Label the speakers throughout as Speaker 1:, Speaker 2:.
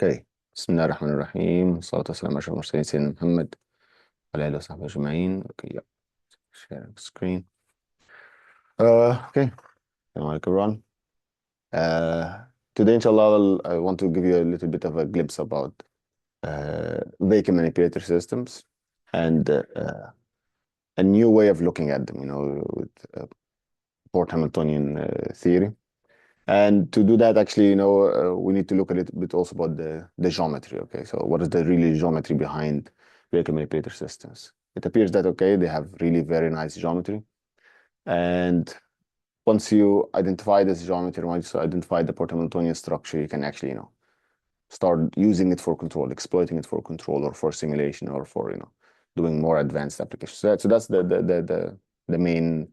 Speaker 1: اوكي. بسم الله الرحمن الرحيم، والصلاة والسلام على أشرف المرسلين سيدنا محمد وعلى آله وصحبه أجمعين. اوكي, yeah. Share the screen. Okay. Assalamu alaikum, everyone. Today, inshallah, I want to give you a little bit of a glimpse about vehicle manipulator systems and a new way of looking at them, with Port-Hamiltonian theory. And to do that, actually, we need to look a little bit also about the geometry. Okay, so what is the really geometry behind vehicle manipulator systems? It appears that, okay, they have really very nice geometry. And once you identify this geometry, once you identify the Port-Hamiltonian structure, you can actually, start using it for control, exploiting it for control or for simulation or for, doing more advanced applications. So that's the main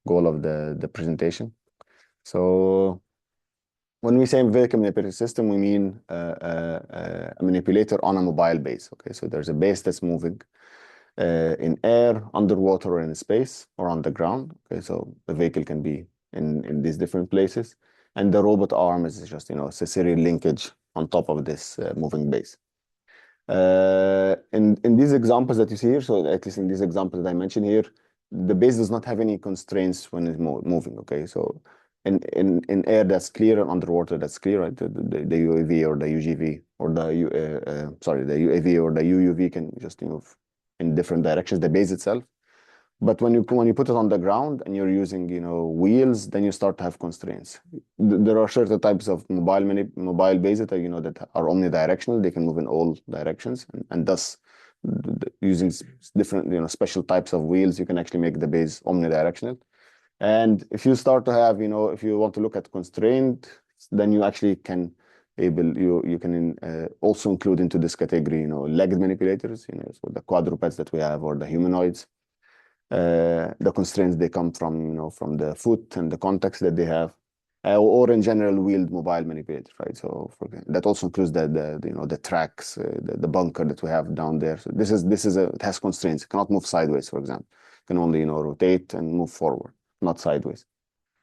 Speaker 1: goal of the presentation. So when we say vehicle manipulator system, we mean a manipulator on a mobile base. Okay, so there's a base that's moving in air, underwater, or in space, or on the ground. Okay, so the vehicle can be in these different places, and the robot arm is just it's a serial linkage on top of this moving base. In these examples that you see here, so at least in these examples that I mentioned here, the base does not have any constraints when it's moving. Okay, so in air that's clear and underwater that's clear, right? The UAV or the UGV or the UAV or the UUV can just move in different directions, the base itself. But when you put it on the ground and you're using wheels, then you start to have constraints. There are certain types of mobile bases that that are omnidirectional. They can move in all directions, and thus using different special types of wheels, you can actually make the base omnidirectional. And if you start to have, if you want to look at constraint, then you actually can you can also include into this category, legged manipulators, so the quadrupeds that we have or the humanoids. The constraints they come from, from the foot and the context that they have, or in general wheeled mobile manipulators, right? So that also includes the tracks, the bunker that we have down there. So it has constraints. It cannot move sideways, for example. It can only rotate and move forward, not sideways.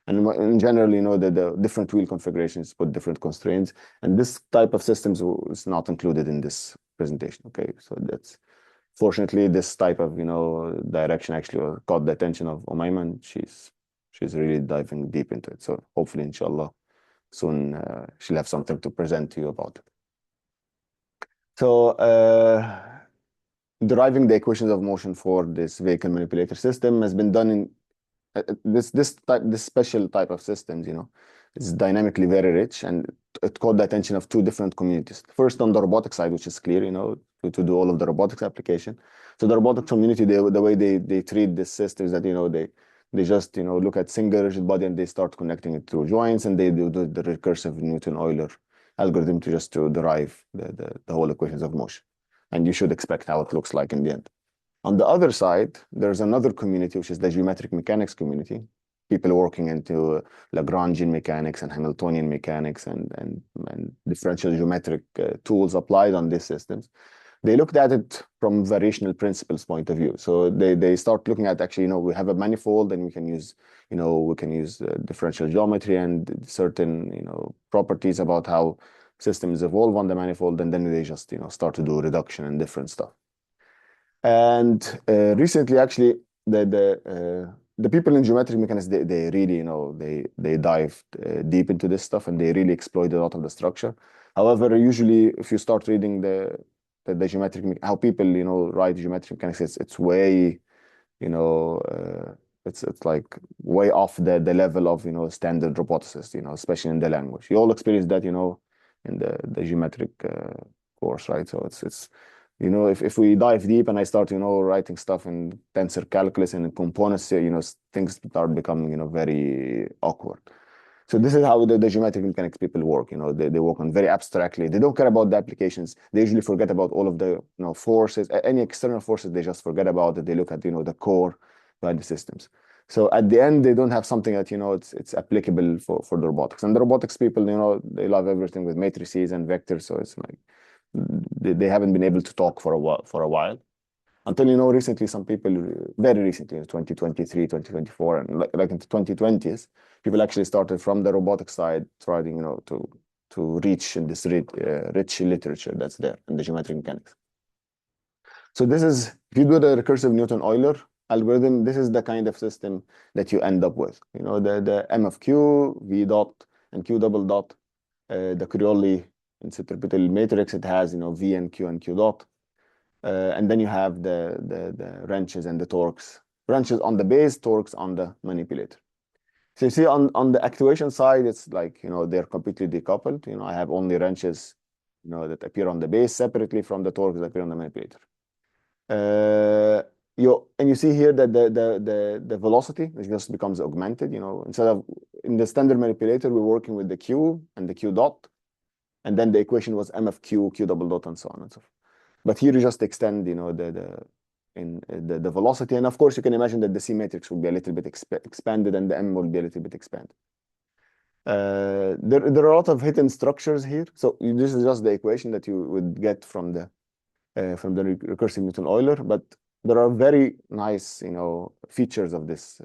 Speaker 1: And in general, the different wheel configurations put different constraints, and this type of systems is not included in this presentation. Okay, so that's fortunately this type of direction actually caught the attention of Umayma, and she's really diving deep into it. So hopefully, inshallah, soon she'll have something to present to you about it. So deriving the equations of motion for this vehicle manipulator system has been done in this special type of systems, is dynamically very rich, and it caught the attention of two different communities. First, on the robotic side, which is clear, to do all of the robotics application. So the robotic community, the way they treat this system is that they just look at single rigid body and they start connecting it through joints, and they do the recursive Newton-Euler algorithm to derive the whole equations of motion. And you should expect how it looks like in the end. On the other side, there's another community, which is the geometric mechanics community. People working into Lagrangian mechanics and Hamiltonian mechanics and differential geometric tools applied on these systems. They looked at it from variational principles point of view. So they start looking at actually, we have a manifold and we can use differential geometry and certain, properties about how systems evolve on the manifold. And then they just, start to do reduction and different stuff. And recently, actually, the people in geometric mechanics, they really, they dived deep into this stuff, and they really exploited a lot of the structure. However, usually, if you start reading the geometric, how people write geometric mechanics, it's way, it's like way off the level of standard roboticists, especially in the language. You all experience that, in the geometric course, right? So it's if we dive deep and I start, writing stuff in tensor calculus and in components, things start becoming, very awkward. So this is how the geometric mechanics people work. They work on very abstractly. They don't care about the applications. They usually forget about all of the forces, any external forces. They just forget about it. They look at the core behind the systems. So at the end, they don't have something that it's applicable for the robotics. And the robotics people, they love everything with matrices and vectors. So it's like they haven't been able to talk for a while. Until recently, some people, very recently, 2023, 2024, and like in the 2020s, people actually started from the robotic side, trying to to reach in this rich literature that's there in the geometric mechanics. So this is, if you do the recursive Newton-Euler algorithm, this is the kind of system that you end up with. You know, the M of Q, V dot, and Q double dot, the Criolla in centripetal matrix, it has, you know, V and Q dot. And then you have the wrenches and the torques. Wrenches on the base, torques on the manipulator. So you see on the actuation side, it's like, you know, they're completely decoupled. You know, I have only wrenches, you know, that appear on the base separately from the torques that appear on the manipulator. You see here that the velocity just becomes augmented. You know, instead of in the standard manipulator, we're working with the Q and the Q dot, and then the equation was M of Q, Q double dot, and so on and so forth. But here you just extend, you know, the velocity, and of course you can imagine that the C matrix will be a little bit expanded, and the M will be a little bit expanded. There are a lot of hidden structures here. So this is just the equation that you would get from the recursive Newton-Euler, but there are very nice, you know, features of this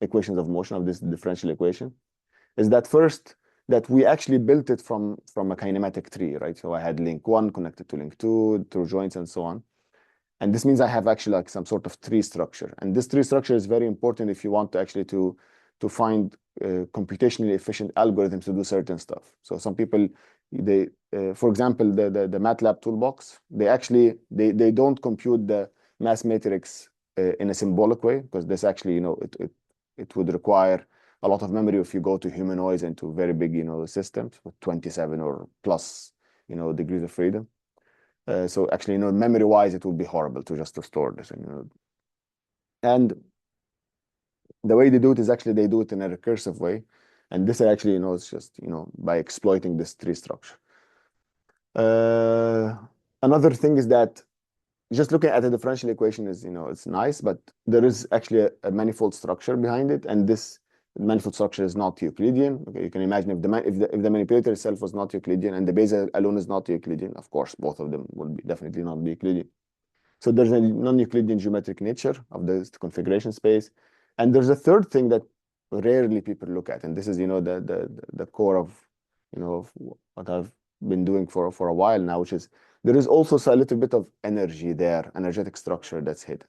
Speaker 1: equations of motion, of this differential equation, is that first, that we actually built it from a kinematic tree, right? So I had link 1 connected to link 2 through joints and so on. And this means I have actually like some sort of tree structure. And this tree structure is very important if you want to actually to find computationally efficient algorithms to do certain stuff. So some people, they, for example, the MATLAB toolbox, they don't compute the mass matrix in a symbolic way, because this actually, you know, it would require a lot of memory if you go to humanoids and to very big, you know, systems with 27 or plus, you know, degrees of freedom. So actually, you know, memory-wise, it would be horrible to just store this. You know. And the way they do it is actually they do it in a recursive way. And this actually, you know, it's just, you know, by exploiting this tree structure. Another thing is that just looking at the differential equation is, you know, it's nice, but there is actually a manifold structure behind it. And this manifold structure is not Euclidean. Okay, you can imagine if the manipulator itself was not Euclidean and the base alone is not Euclidean, of course, both of them will definitely not be Euclidean. So there's a non-Euclidean geometric nature of this configuration space. And there's a third thing that rarely people look at, and this is, you know, the core of, you know, of what I've been doing for a while now, which is there is also a little bit of energy there, energetic structure that's hidden.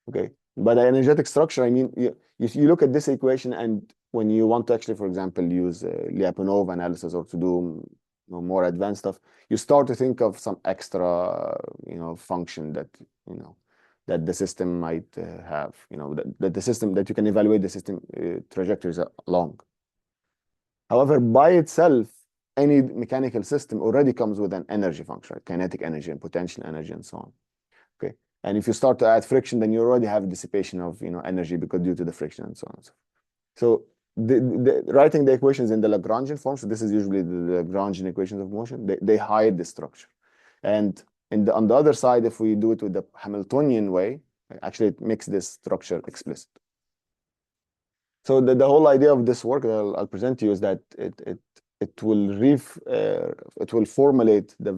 Speaker 1: Okay, by the energetic structure, I mean you look at this equation, and when you want to actually, for example, use Lyapunov analysis or to do, you know, more advanced stuff, you start to think of some extra, you know, function that, you know, that the system might have, you know, that the system, that you can evaluate the system trajectories along. However, by itself, any mechanical system already comes with an energy function, right? Kinetic energy and potential energy and so on. Okay, and if you start to add friction, then you already have dissipation of, you know, energy because due to the friction and so on and so forth. So writing the equations in the Lagrangian form, so this is usually the Lagrangian equations of motion, they hide the structure. And on the other side, if we do it with the Hamiltonian way, actually it makes this structure explicit. So the whole idea of this work that I'll present to you is that it will formulate the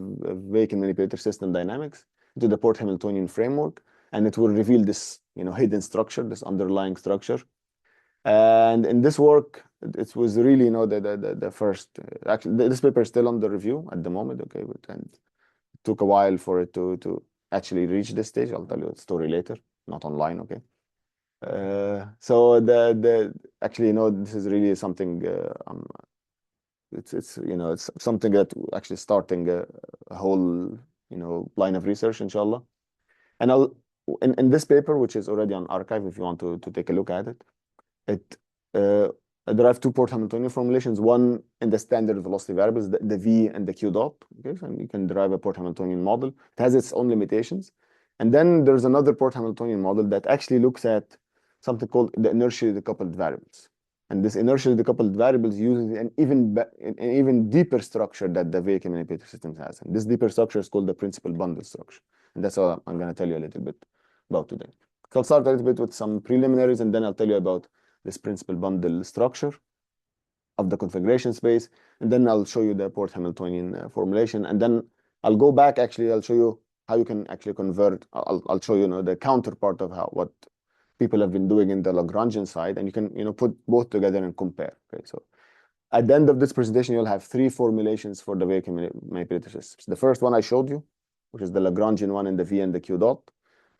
Speaker 1: vehicle manipulator system dynamics to the Port-Hamiltonian framework, and it will reveal this, you know, hidden structure, this underlying structure. And in this work, it was really, you know, the first. Actually, this paper is still under review at the moment. Okay, and it took a while for it to actually reach this stage. I'll tell you the story later, not online. Okay. So actually, you know, this is really something. It's you know, it's something that actually starting a whole, you know, line of research, inshallah. And I'll in this paper, which is already on arXiv, if you want to take a look at it, I derived two Port-Hamiltonian formulations, one in the standard velocity variables, the V and the Q dot. Okay, so you can derive a Port-Hamiltonian model. It has its own limitations. And then there's another Port-Hamiltonian model that actually looks at something called the inertially decoupled variables. And this inertially decoupled variables uses an even deeper structure that the vehicle manipulator system has. And this deeper structure is called the principal bundle structure. And that's what I'm going to tell you a little bit about today. So I'll start a little bit with some preliminaries, and then I'll tell you about this principal bundle structure of the configuration space. And then I'll show you the Port-Hamiltonian formulation. And then I'll go back, actually, I'll show you how you can actually convert. I'll show you, you know, the counterpart of what people have been doing in the Lagrangian side, and you can, you know, put both together and compare. Okay, so at the end of this presentation, you'll have 3 formulations for the vehicle manipulator systems. The first one I showed you, which is the Lagrangian one in the V and the Q dot,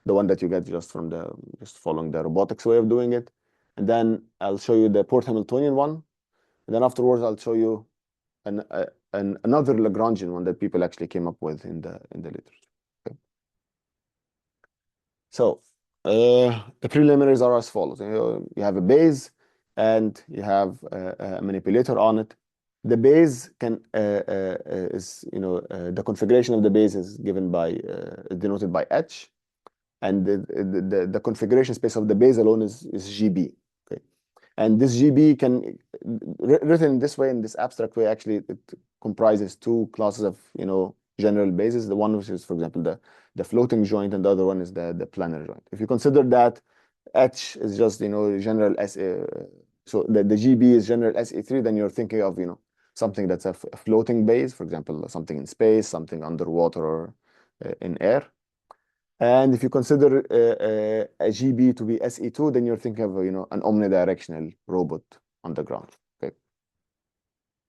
Speaker 1: the one that you get just from just following the robotics way of doing it. And then I'll show you the Port-Hamiltonian one. And then afterwards, I'll show you another Lagrangian one that people actually came up with in the literature. Okay. So the preliminaries are as follows. You have a base and you have a manipulator on it. The base is the configuration of the base is given by denoted by H, and the configuration space of the base alone is GB. Okay, and this GB can written in this way, in this abstract way, actually it comprises 2 classes of general bases. The one which is, for example, the floating joint, and the other one is the planar joint. If you consider that H is just general SA, so the GB is general SA3, then you're thinking of something that's a floating base, for example, something in space, something underwater, or in air. And if you consider a GB to be SE2, then you're thinking of an omnidirectional robot on the ground. Okay.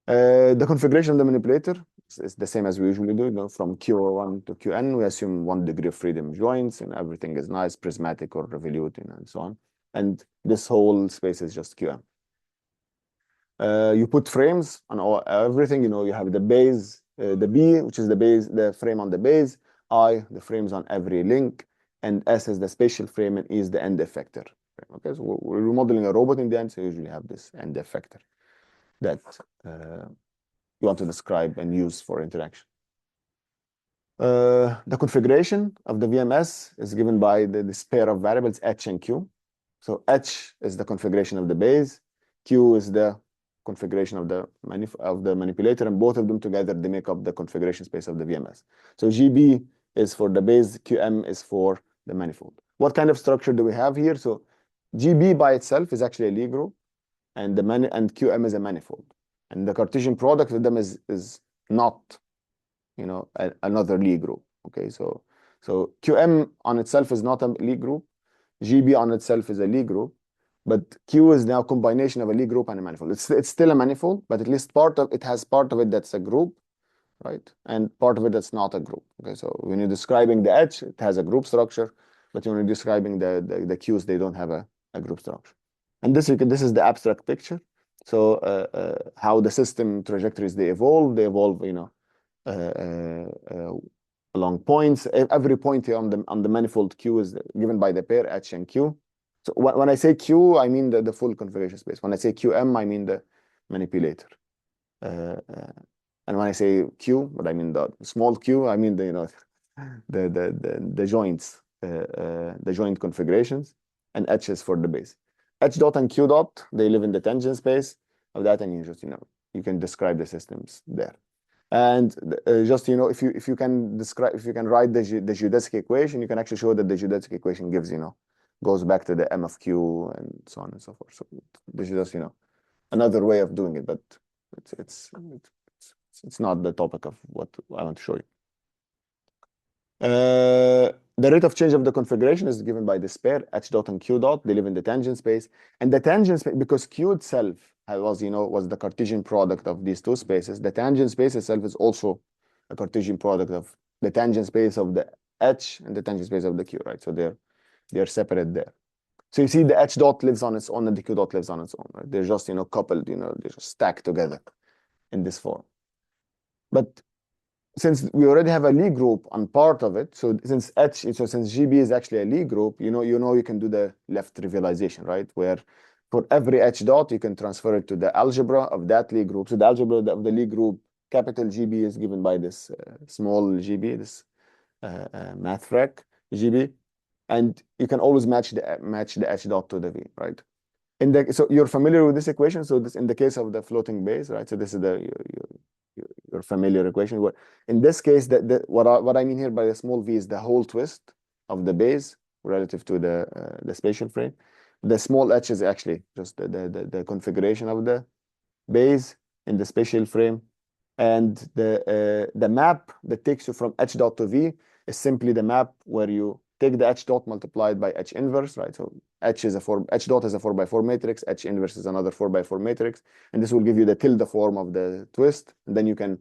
Speaker 1: The configuration of the manipulator is the same as we usually do. From Q1 to Qn, we assume 1 degree of freedom joints, and everything is nice, prismatic or revoluting, and so on. And this whole space is just Qm. You put frames on everything. You have the base, the B, which is the base, the frame on the base. I, the frames on every link, and S is the spatial frame, and E is the end effector. Okay, so we're modeling a robot in the end, so you usually have this end effector that you want to describe and use for interaction. The configuration of the VMS is given by this pair of variables, H and Q. So H is the configuration of the base, Q is the configuration of the manipulator, and both of them together, they make up the configuration space of the VMS. So GB is for the base, QM is for the manifold. What kind of structure do we have here? So GB by itself is actually a Lie group, and QM is a manifold. And the Cartesian product of them is not, another Lie group. Okay, so QM on itself is not a Lie group. GB on itself is a Lie group. But Q is now a combination of a Lie group and a manifold. It's still a manifold, but at least it has part of it that's a group, right? And part of it that's not a group. Okay, so when you're describing the H, it has a group structure, but when you're describing the Qs, they don't have a group structure. And this is the abstract picture. So how the system trajectories they evolve, along points. Every point here on the manifold Q is given by the pair H and Q. So when I say Q, I mean the full configuration space. When I say QM, I mean the manipulator. And when I say Q, but I mean the small q, I mean the joints, the joint configurations, and H is for the base. H dot and Q dot, they live in the tangent space of that, and you just you can describe the systems there. And just if you can write the geodesic equation, you can actually show that the geodesic equation gives goes back to the M of Q and so on and so forth. So this is just another way of doing it, but it's not the topic of what I want to show you. The rate of change of the configuration is given by this pair H dot and Q dot. They live in the tangent space, and the tangent space, because Q itself was the Cartesian product of these two spaces. The tangent space itself is also a Cartesian product of the tangent space of the H and the tangent space of the Q, right? So they're separate there. So you see the H dot lives on its own and the Q dot lives on its own, right? They're just coupled, they're just stacked together in this form. But since we already have a Lie group on part of it, so since GB is actually a Lie group, you can do the left trivialization, right? Where for every H dot, you can transfer it to the algebra of that Lie group. So the algebra of the Lie group, capital GB is given by this small GB, this math frac GB, and you can always match the H dot to the V, right? So you're familiar with this equation. So this in the case of the floating base, right? So this is your familiar equation. Where in this case, what I mean here by the small v is the whole twist of the base relative to the spatial frame. The small h is actually just the configuration of the base in the spatial frame, and the map that takes you from h dot to v is simply the map where you take the h dot multiplied by h inverse, right? So H dot is a 4 by 4 matrix, H inverse is another 4 by 4 matrix, and this will give you the tilde form of the twist. And then you can,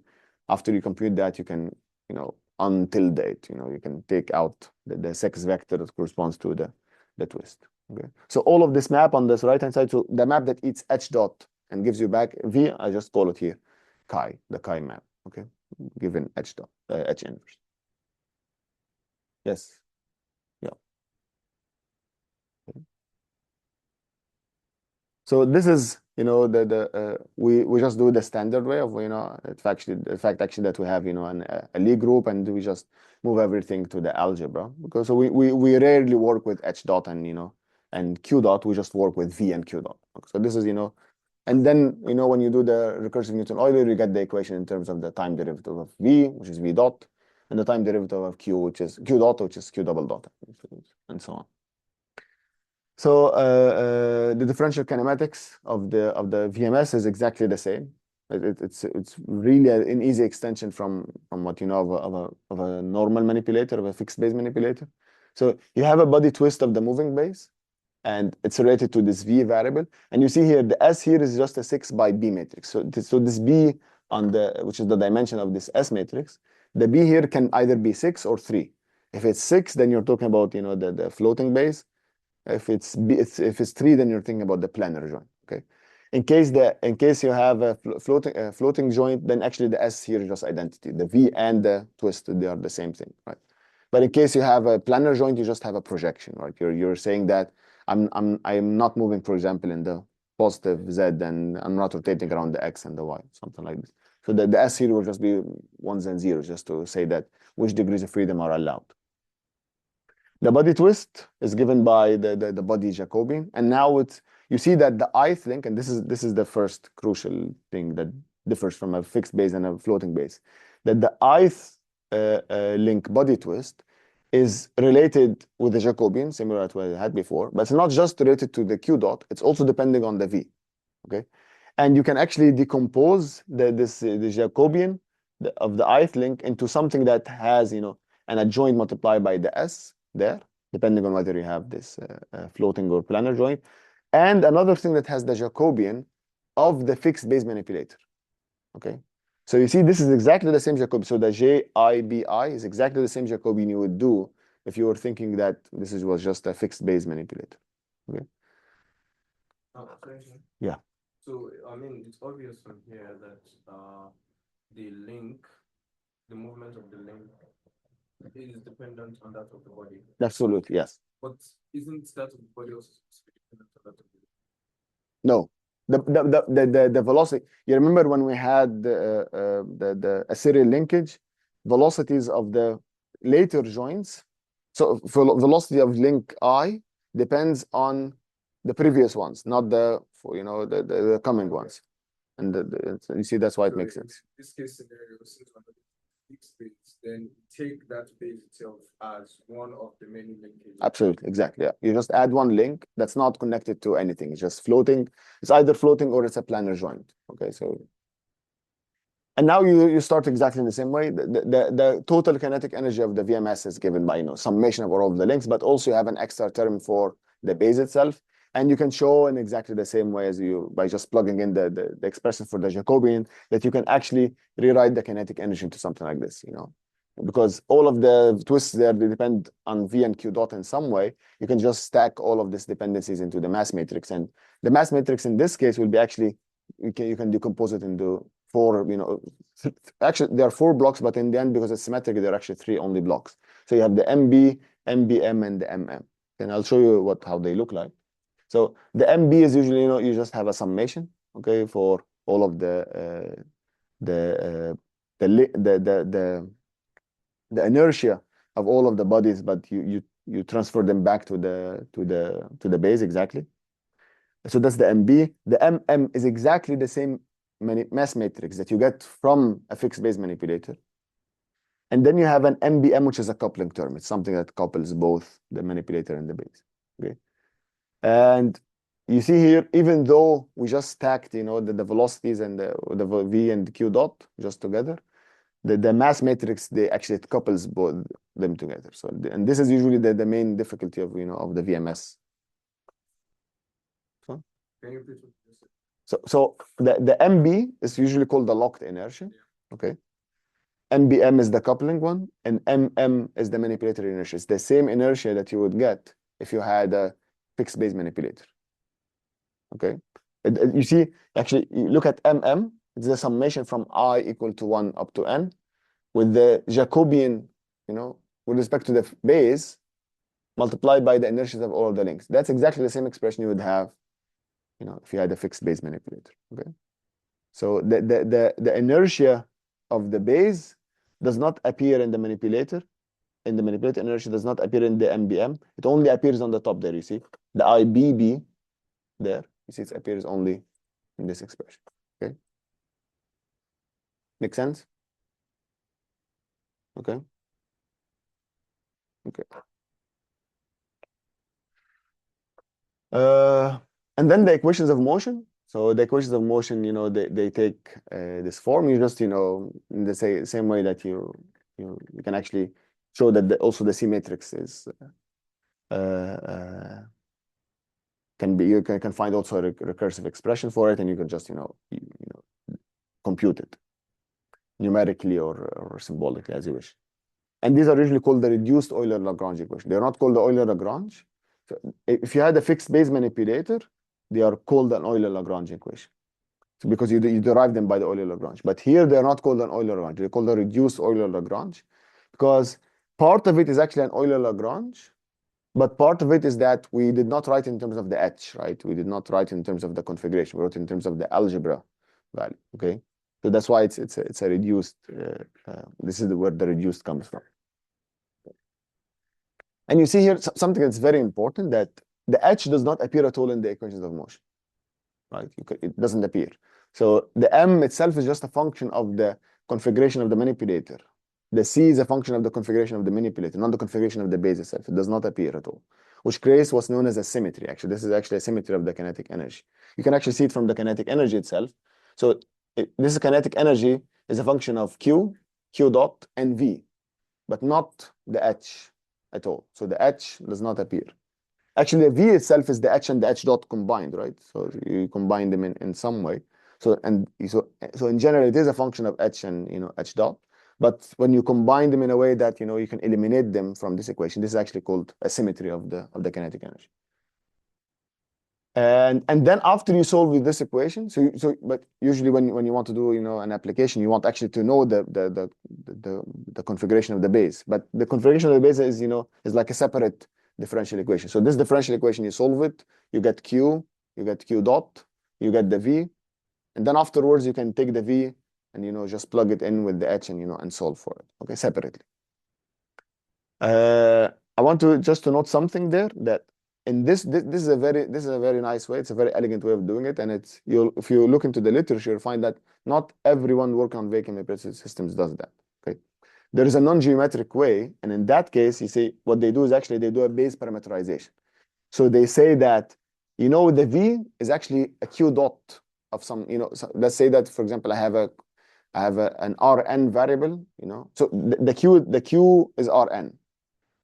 Speaker 1: after you compute that, you can, untilde it. You can take out the 6 vector that corresponds to the twist. Okay. So all of this map on this right-hand side, so the map that eats H dot and gives you back V, I just call it here chi, the chi map. Okay, given H dot, H inverse. Yes. Yeah. So this is, we just do the standard way of, the fact actually that we have, a Lie group, and we just move everything to the algebra, because so we rarely work with H dot and Q dot. We just work with V and Q dot. So this is, and then, when you do the recursive Newton-Euler, you get the equation in terms of the time derivative of V, which is V dot, and the time derivative of Q, which is Q dot, which is Q double dot, and so on. So the differential kinematics of the VMS is exactly the same. It's really an easy extension from what you know of a normal manipulator, of a fixed base manipulator. So you have a body twist of the moving base, and it's related to this V variable. And you see here, the S here is just a 6 by B matrix. So this B which is the dimension of this S matrix, the B here can either be 6 or 3. If it's 6, then you're talking about, the floating base. If it's 3, then you're thinking about the planar joint. Okay. In case you have a floating joint, then actually the S here is just identity. The V and the twist, they are the same thing, right? But in case you have a planar joint, you just have a projection, right? You're saying that I'm not moving, for example, in the positive Z, and I'm not rotating around the X and the Y, something like this. So the S here will just be 1s and 0s, just to say that which degrees of freedom are allowed. The body twist is given by the body Jacobian, and now you see that the ith link, and this is the first crucial thing that differs from a fixed base and a floating base, that the ith link body twist is related with the Jacobian, similar to what I had before, but it's not just related to the Q dot, it's also depending on the V. Okay, and you can actually decompose the Jacobian of the ith link into something that has an adjoint multiplied by the S there, depending on whether you have this floating or planar joint, and another thing that has the Jacobian of the fixed base manipulator. Okay, so you see this is exactly the same Jacobian. So the JIBI is exactly the same Jacobian you would do if you were thinking that this was just a fixed base manipulator. Okay. Yeah.
Speaker 2: So it's obvious from here that the movement of the link is dependent on that of the body.
Speaker 1: Absolutely, yes.
Speaker 2: But isn't that of the body also dependent on that of the body?
Speaker 1: No. The velocity, you remember when we had a serial linkage, velocities of the later joints, so velocity of link I depends on the previous ones, not the coming ones. And you see, that's why it makes sense.
Speaker 2: In this case scenario, since we're fixed base, then take that base itself as one of the many linkages.
Speaker 1: Absolutely, exactly. Yeah, you just add one link that's not connected to anything. It's just floating. It's either floating or it's a planar joint. Okay, so and now you start exactly in the same way. The total kinetic energy of the VMS is given by summation of all of the links, but also you have an extra term for the base itself. And you can show in exactly the same way as by just plugging in the expression for the Jacobian, that you can actually rewrite the kinetic energy into something like this, because all of the twists there, they depend on V and Q dot in some way. You can just stack all of these dependencies into the mass matrix, and the mass matrix in this case will be actually, you can decompose it into 4, actually there are 4 blocks, but in the end, because it's symmetric, there are actually 3 only blocks. So you have the MB, MBM, and the MM. And I'll show you how they look like. So the MB is usually, you just have a summation, okay, for all of the inertia of all of the bodies, but you transfer them back to the base exactly. So that's the MB. The MM is exactly the same mass matrix that you get from a fixed base manipulator. And then you have an MBM, which is a coupling term. It's something that couples both the manipulator and the base. Okay. And you see here, even though we just stacked, the velocities and the V and the Q dot just together, the mass matrix, it couples both them together. So, and this is usually the main difficulty of the VMS.
Speaker 2: Can you repeat what you said?
Speaker 1: So the MB is usually called the locked inertia. Okay. MBM is the coupling one, and MM is the manipulatory inertia. It's the same inertia that you would get if you had a fixed base manipulator. Okay. You see, actually, you look at MM, it's the summation from I equal to 1 up to N, with the Jacobian, with respect to the base, multiplied by the inertias of all the links. That's exactly the same expression you would have, if you had a fixed base manipulator. Okay. So the inertia of the base does not appear in the manipulator. In the manipulator, inertia does not appear in the MBM. It only appears on the top there, you see. The IBB there, you see, it appears only in this expression. Okay. Make sense? Okay. Okay. And then the equations of motion. So the equations of motion, they take this form. You just, in the same way that you can actually show that also the C matrix is you can find also a recursive expression for it, and you can just compute it numerically or symbolically as you wish. And these are usually called the reduced Euler-Lagrange equation. They're not called the Euler-Lagrange. So if you had a fixed base manipulator, they are called an Euler-Lagrange equation. So because you derive them by the Euler-Lagrange. But here they're not called an Euler-Lagrange. They're called a reduced Euler-Lagrange because part of it is actually an Euler-Lagrange, but part of it is that we did not write in terms of the H, right? We did not write in terms of the configuration. We wrote in terms of the algebra value, okay? So that's why it's a reduced, this is where the reduced comes from. And you see here something that's very important, that the H does not appear at all in the equations of motion, right? It doesn't appear. So the M itself is just a function of the configuration of the manipulator. The C is a function of the configuration of the manipulator, not the configuration of the base itself. It does not appear at all, which creates what's known as a symmetry. Actually, this is actually a symmetry of the kinetic energy. You can actually see it from the kinetic energy itself. So this kinetic energy is a function of Q dot, and V, but not the H at all. So the H does not appear. Actually, the V itself is the H and the H dot combined, right? So you combine them in some way. So in general, it is a function of H and H dot. But when you combine them in a way that you can eliminate them from this equation, this is actually called a symmetry of the kinetic energy. And then after you solve with this equation, but usually when you want to do an application, you want actually to know the configuration of the base. But the configuration of the base is like a separate differential equation. So this differential equation, you solve it, you get Q dot, you get the V, and then afterwards you can take the V and just plug it in with the H and solve for it. Okay, separately. I want to note something there, that in this is a very nice way. It's a very elegant way of doing it, and if you look into the literature, you'll find that not everyone working on vehicle manipulator systems does that. Okay, there is a non-geometric way, and in that case, you see what they do is actually they do a base parameterization. So they say that the V is actually a Q dot of some so let's say that, for example, I have an Rn variable, so the Q is Rn.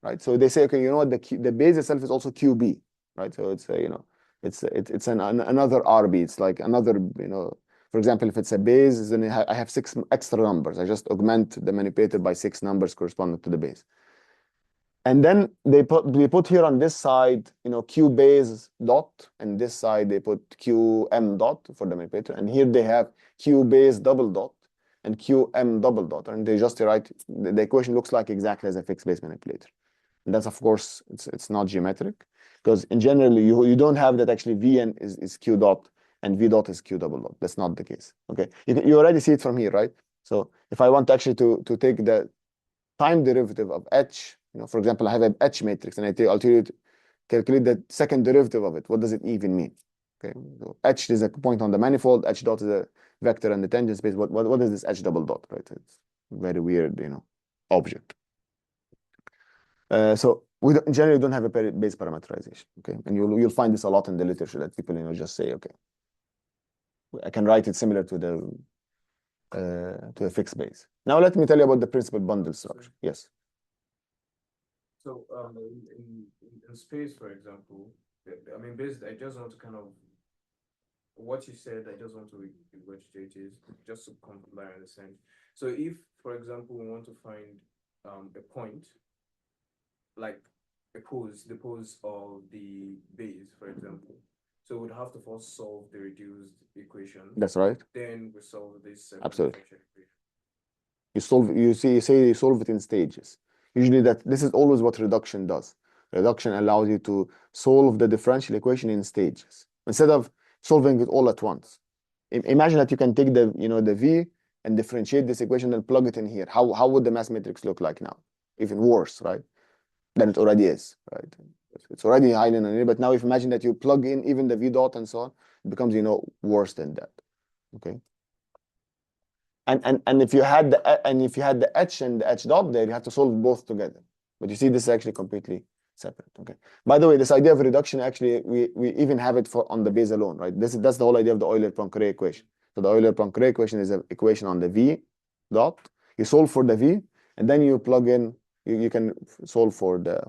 Speaker 1: Right, so they say, okay, the base itself is also QB, right? So it's it's another RB. It's like another, for example, if it's a base, then I have 6 extra numbers. I just augment the manipulator by 6 numbers corresponding to the base. And then they put here on this side, Q base dot, and this side they put QM dot for the manipulator, and here they have Q base double dot and QM double dot, and they just write the equation looks like exactly as a fixed base manipulator. And that's, of course, it's not geometric, because in general you don't have that actually Vn is Q dot and V dot is Q double dot. That's not the case. Okay, you already see it from here, right? So if I want actually to take the time derivative of H, for example, I have an H matrix, and I'll tell you to calculate the second derivative of it. What does it even mean? Okay, so H is a point on the manifold. H dot is a vector in the tangent space. What is this H double dot? Right, it's very weird, object. So we generally don't have a base parameterization, okay? And you'll find this a lot in the literature, that people just say, okay, I can write it similar to a fixed base. Now let me tell you about the principal bundle structure. Yes.
Speaker 2: So in space, for example, I mean, basically, I just want to kind of what you said, I just want to regurgitate is just to comply and understand. So if, for example, we want to find a point, like the pose of the base, for example. So we'd have to first solve the reduced equation.
Speaker 1: That's right.
Speaker 2: Then we solve this second
Speaker 1: Absolutely.
Speaker 2: differential equation.
Speaker 1: You say you solve it in stages. Usually this is always what reduction does. Reduction allows you to solve the differential equation in stages instead of solving it all at once. Imagine that you can take the V and differentiate this equation and plug it in here. How would the mass matrix look like now? Even worse, right? Than it already is, right? It's already highly nonlinear, but now if imagine that you plug in even the V dot and so on, it becomes worse than that. Okay. And if you had the H and the H dot there, you have to solve both together. But you see, this is actually completely separate. Okay. By the way, this idea of reduction, actually, we even have it on the base alone, right? That's the whole idea of the Euler-Poincare equation. So the Euler-Poincare equation is an equation on the V dot. You solve for the V, and then you plug in. You can solve for the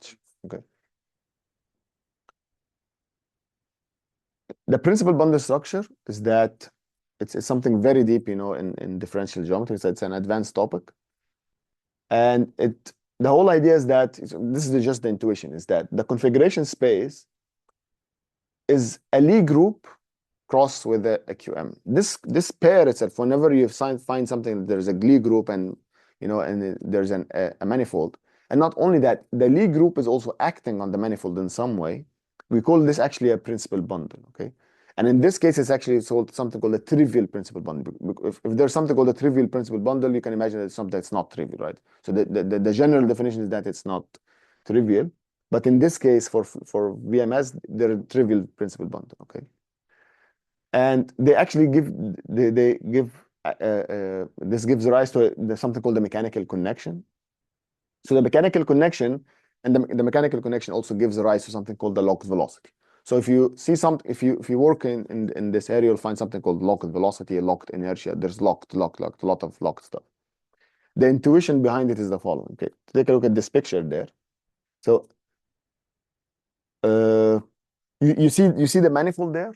Speaker 1: H. Okay. The principal bundle structure is that it's something very deep, in differential geometry. So it's an advanced topic. And the whole idea is that, this is just the intuition, is that the configuration space is a Lie group crossed with a QM. This pair itself, whenever you find something, there's a Lie group and there's a manifold. And not only that, the Lie group is also acting on the manifold in some way. We call this actually a principal bundle, okay? And in this case, it's actually something called a trivial principal bundle. If there's something called a trivial principal bundle, you can imagine it's something that's not trivial, right? So the general definition is that it's not trivial. But in this case, for VMS, they're a trivial principal bundle, okay? And they actually this gives rise to something called the mechanical connection. So the mechanical connection, and the mechanical connection also gives rise to something called the locked velocity. So if you see if you work in this area, you'll find something called locked velocity, locked inertia. There's locked, a lot of locked stuff. The intuition behind it is the following. Okay, take a look at this picture there. So you see the manifold there.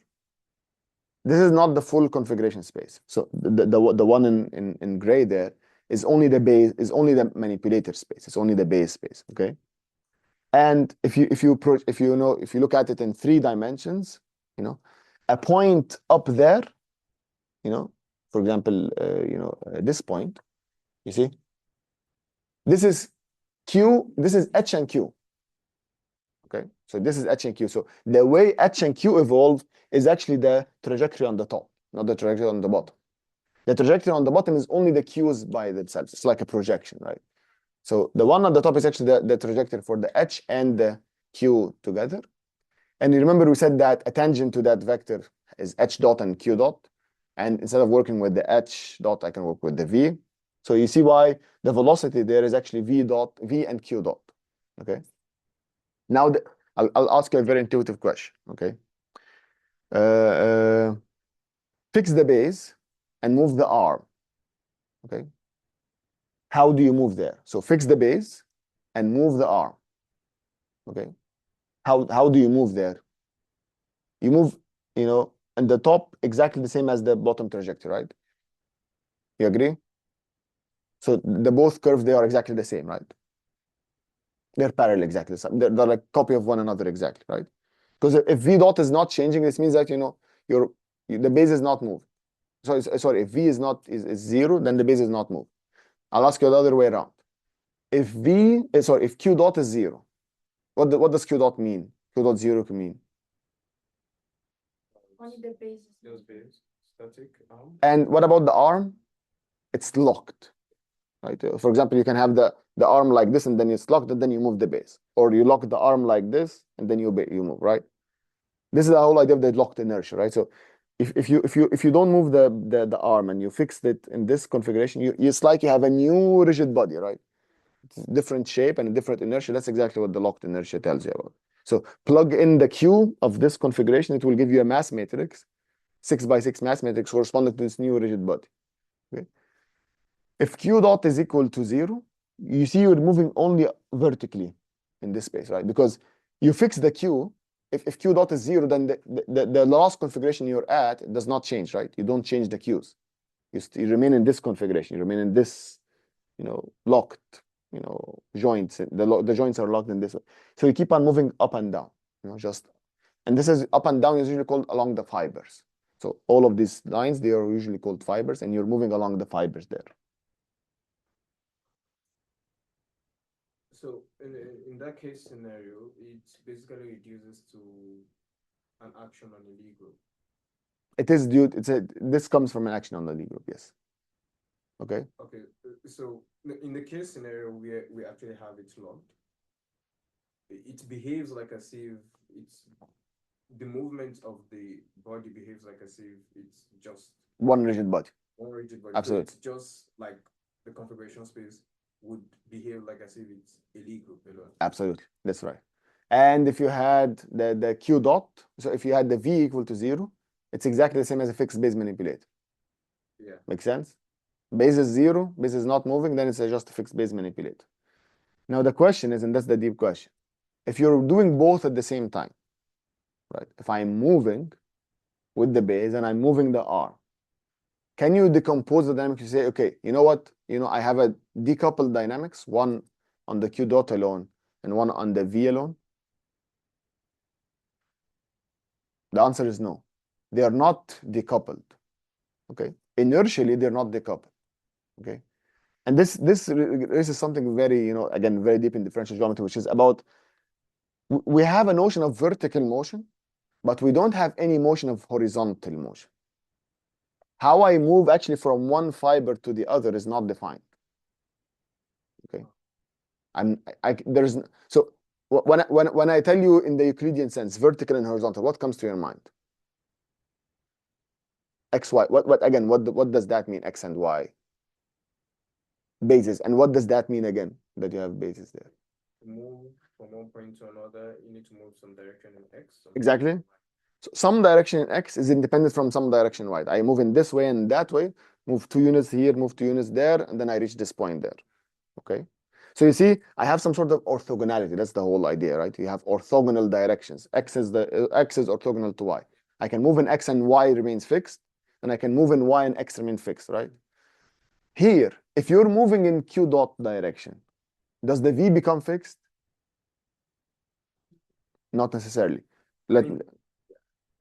Speaker 1: This is not the full configuration space. So the one in gray there is only the base, is only the manipulator space. It's only the base space. Okay. And if you look at it in 3 dimensions, a point up there, for example, this point, you see, this is Q, this is H and Q. Okay, so this is H and Q. So the way H and Q evolve is actually the trajectory on the top, not the trajectory on the bottom. The trajectory on the bottom is only the Q's by themselves. It's like a projection, right? So the one on the top is actually the trajectory for the H and the Q together. And you remember we said that a tangent to that vector is H dot and Q dot. And instead of working with the H dot, I can work with the V. So you see why the velocity there is actually V and Q dot. Okay. Now I'll ask you a very intuitive question. Okay. Fix the base and move the arm. Okay. How do you move there? So fix the base and move the arm. Okay. How do you move there? You move, and the top exactly the same as the bottom trajectory, right? You agree? So the both curves, they are exactly the same, right? They're parallel exactly. They're like copy of one another exactly, right? Because if V dot is not changing, this means that the base is not moved. Sorry, if V is 0, then the base is not moved. I'll ask you the other way around. If Q dot is 0, what does Q dot mean? Q dot 0 can mean.
Speaker 3: Only the base.
Speaker 2: Just base, static arm.
Speaker 1: And what about the arm? It's locked, right? For example, you can have the arm like this, and then it's locked, and then you move the base, or you lock the arm like this, and then you move, right? This is the whole idea of the locked inertia, right? So if you don't move the arm and you fix it in this configuration, it's like you have a new rigid body, right? It's a different shape and a different inertia. That's exactly what the locked inertia tells you about. So plug in the Q of this configuration, it will give you a mass matrix, 6 by 6 mass matrix corresponding to this new rigid body. Okay. If Q dot is equal to 0, you see you're moving only vertically in this space, right? Because you fix the Q, if Q dot is 0, then the last configuration you're at does not change, right? You don't change the Qs. You remain in this configuration. You remain in this, locked, joints. The joints are locked in this way. So you keep on moving up and down, and this is up and down is usually called along the fibers. So all of these lines, they are usually called fibers, and you're moving along the fibers there.
Speaker 2: So in that case scenario, it basically reduces to an action on the Lie group.
Speaker 1: It is due. This comes from an action on the Lie group. Yes. Okay.
Speaker 2: Okay. So in the case scenario where we actually have it locked, it behaves like as if it's the movement of the body behaves like as if it's just
Speaker 1: one rigid body.
Speaker 2: One rigid body.
Speaker 1: Absolutely.
Speaker 2: So it's just like the configuration space would behave like as if it's a Lie group alone.
Speaker 1: Absolutely, that's right. And if you had the Q dot, so if you had the V equal to 0, it's exactly the same as a fixed base manipulator.
Speaker 2: Yeah.
Speaker 1: Make sense? Base is 0, base is not moving, then it's just a fixed base manipulator. Now the question is, and that's the deep question, if you're doing both at the same time, right? If I'm moving with the base and I'm moving the arm, can you decompose the dynamics? You say, okay, you know what? I have a decoupled dynamics, one on the Q dot alone and one on the V alone. The answer is no. They are not decoupled. Okay. Inertially, they're not decoupled. Okay. And this is something very, again, very deep in differential geometry, which is about we have a notion of vertical motion, but we don't have any motion of horizontal motion. How I move actually from one fiber to the other is not defined. Okay. So when I tell you in the Euclidean sense, vertical and horizontal, what comes to your mind? X, Y. What does that mean? X and Y. Bases. And what does that mean again? That you have bases there.
Speaker 2: To move from one point to another, you need to move some direction in X.
Speaker 1: Exactly. So some direction in X is independent from some direction Y. I move in this way and that way, move 2 units here, move 2 units there, and then I reach this point there. Okay. So you see, I have some sort of orthogonality. That's the whole idea, right? You have orthogonal directions. X is orthogonal to Y. I can move in X and Y remains fixed, and I can move in Y and X remain fixed, right? Here, if you're moving in Q dot direction, does the V become fixed? Not necessarily.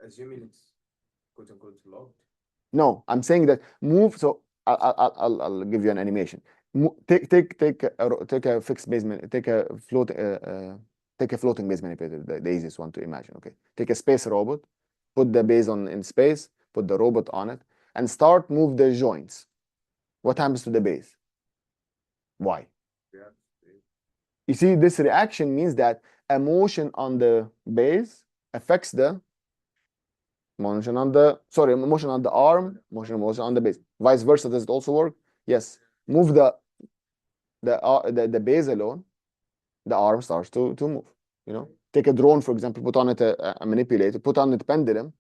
Speaker 2: Assuming it's quote unquote locked.
Speaker 1: No, I'm saying that move. So I'll give you an animation. Take a fixed base, take a floating base manipulator, the easiest one to imagine. Okay, take a space robot, put the base in space, put the robot on it, and start move the joints. What happens to the base? Why?
Speaker 2: Yeah.
Speaker 1: You see, this reaction means that a motion on the base affects the motion on the arm, motion on the base. Vice versa, does it also work? Yes. Move the base alone, the arm starts to move. Take a drone, for example, put on it a manipulator, put on it a pendulum,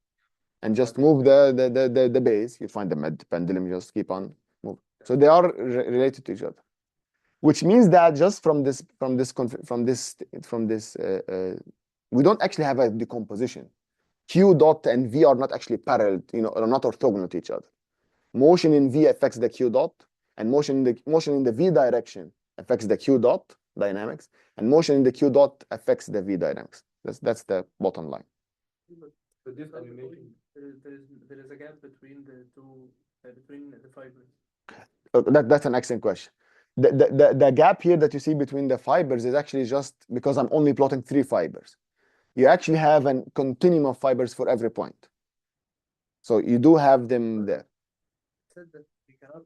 Speaker 1: and just move the base. You find the pendulum, just keep on moving. So they are related to each other, which means that just from this, we don't actually have a decomposition. Q dot and V are not actually parallel, are not orthogonal to each other. Motion in V affects the Q dot, and motion in the V direction affects the Q dot dynamics, and motion in the Q dot affects the V dynamics. That's the bottom line.
Speaker 2: But this animation,
Speaker 3: there is a gap between the two, between the fibers.
Speaker 1: That's an excellent question. The gap here that you see between the fibers is actually just because I'm only plotting 3 fibers. You actually have a continuum of fibers for every point. So you do have them there.
Speaker 3: Said that we cannot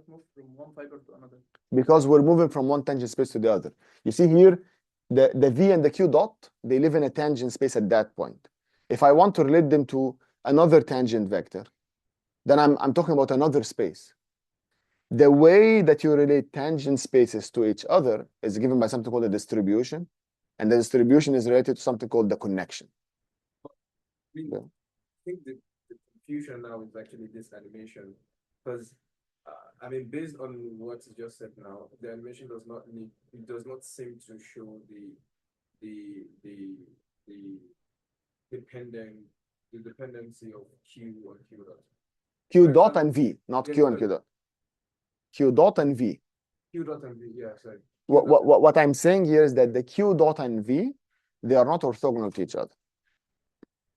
Speaker 3: move from one fiber to another.
Speaker 1: Because we're moving from one tangent space to the other. You see here, the V and the Q dot, they live in a tangent space at that point. If I want to relate them to another tangent vector, then I'm talking about another space. The way that you relate tangent spaces to each other is given by something called a distribution, and the distribution is related to something called the connection.
Speaker 2: I think the confusion now is actually this animation, because based on what you just said now, the animation does not seem to show the the dependency of Q and Q dot.
Speaker 1: Q
Speaker 2: For
Speaker 1: dot
Speaker 2: example,
Speaker 1: and V, not
Speaker 2: yes,
Speaker 1: Q and
Speaker 2: but-
Speaker 1: Q dot. Q dot and V.
Speaker 2: Q dot and V, yeah, sorry.
Speaker 1: What I'm saying here is that the Q dot and V, they are not orthogonal to each other.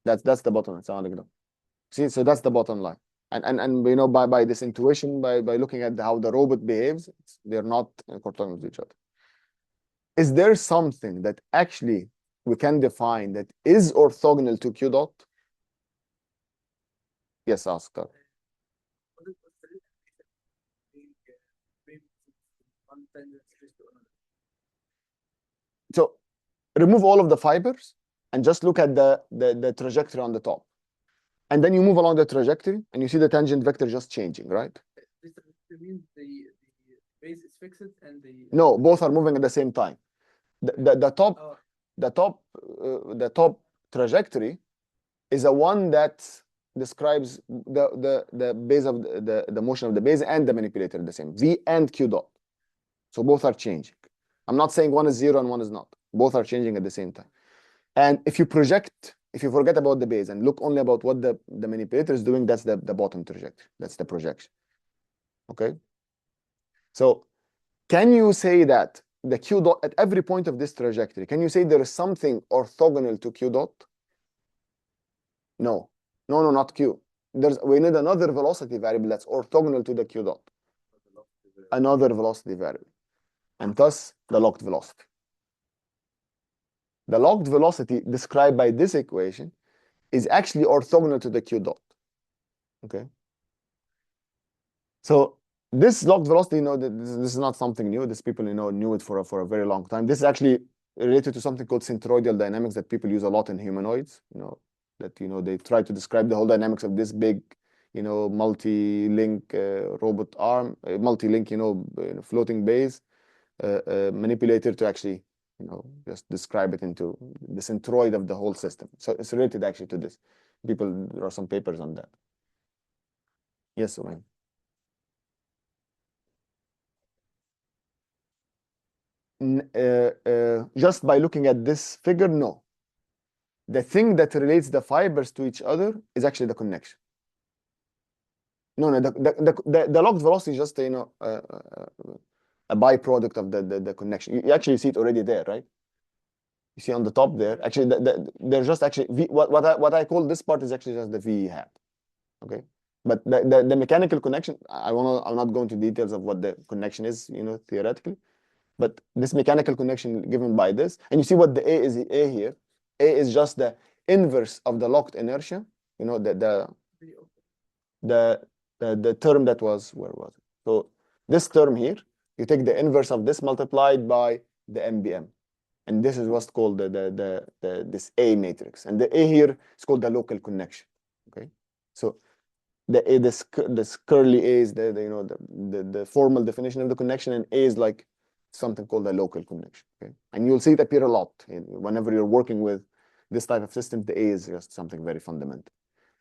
Speaker 1: That's the bottom line. See, so that's the bottom line. And you know, by this intuition, by looking at how the robot behaves, they're not orthogonal to each other. Is there something that actually we can define that is orthogonal to Q dot? Yes, Oscar.
Speaker 3: What is the relation between being one tangent space to another?
Speaker 1: So remove all of the fibers and just look at the trajectory on the top. And then you move along the trajectory and you see the tangent vector just changing, right?
Speaker 3: This means the base is fixed and the
Speaker 1: No, both are moving at the same time. The top
Speaker 3: oh,
Speaker 1: the top trajectory is a one that describes the base of the motion of the base and the manipulator at the same, V and Q dot. So both are changing. I'm not saying one is zero and one is not. Both are changing at the same time. And if you forget about the base and look only about what the manipulator is doing, that's the bottom trajectory. That's the projection. Okay. So can you say that the Q dot at every point of this trajectory, can you say there is something orthogonal to Q dot? No, not Q. We need another velocity variable that's orthogonal to the Q dot. Another velocity variable. And thus the locked velocity. The locked velocity described by this equation is actually orthogonal to the Q dot. Okay. So this locked velocity, you know, this is not something new. These people, you know, knew it for a very long time. This is actually related to something called centroidal dynamics that people use a lot in humanoids. You know, that they try to describe the whole dynamics of this big, you know, multi-link robot arm, multi-link, floating base manipulator to actually, just describe it into the centroid of the whole system. So it's related actually to this. There are some papers on that. Yes, Umayn. Just by looking at this figure, no. The thing that relates the fibers to each other is actually the connection. No, the locked velocity is just a byproduct of the connection. You actually see it already there, right? You see on the top there. Actually, they're just actually what I call this part is actually just the V hat. Okay, but the mechanical connection, I'm not going to details of what the connection is, theoretically. But this mechanical connection given by this, and you see what the A is here. A is just the inverse of the locked inertia. The term that was, where was it? So this term here, you take the inverse of this multiplied by the MBM, and this is what's called this A matrix, and the A here is called the local connection. Okay, so this curly A is the formal definition of the connection, and A is like something called a local connection. Okay, and you'll see it appear a lot whenever you're working with this type of system. The A is just something very fundamental.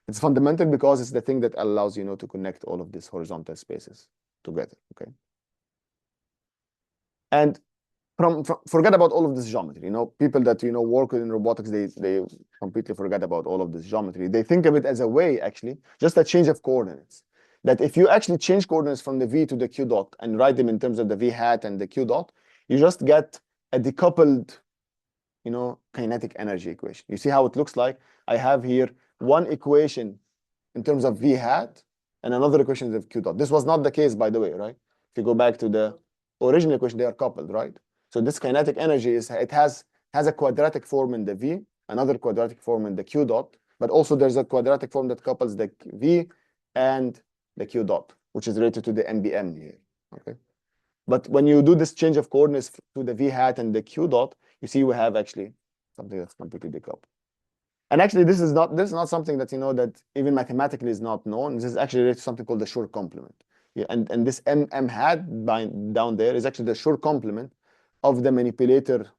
Speaker 1: It's fundamental because it's the thing that allows to connect all of these horizontal spaces together. Okay, and forget about all of this geometry. People that work in robotics, they completely forget about all of this geometry. They think of it as a way, actually, just a change of coordinates. That if you actually change coordinates from the V to the Q dot and write them in terms of the V hat and the Q dot, you just get a decoupled, kinetic energy equation. You see how it looks like? I have here one equation in terms of V hat and another equation of Q dot. This was not the case, by the way, right? If you go back to the original equation, they are coupled, right? So this kinetic energy has a quadratic form in the V, another quadratic form in the Q dot, but also there's a quadratic form that couples the V and the Q dot, which is related to the MBM here. Okay, but when you do this change of coordinates to the V hat and the Q dot, you see we have actually something that's completely decoupled. And actually, this is not something that that even mathematically is not known. This is actually related to something called the Schur complement. Yeah, and this M hat down there is actually the Schur complement of the manipulator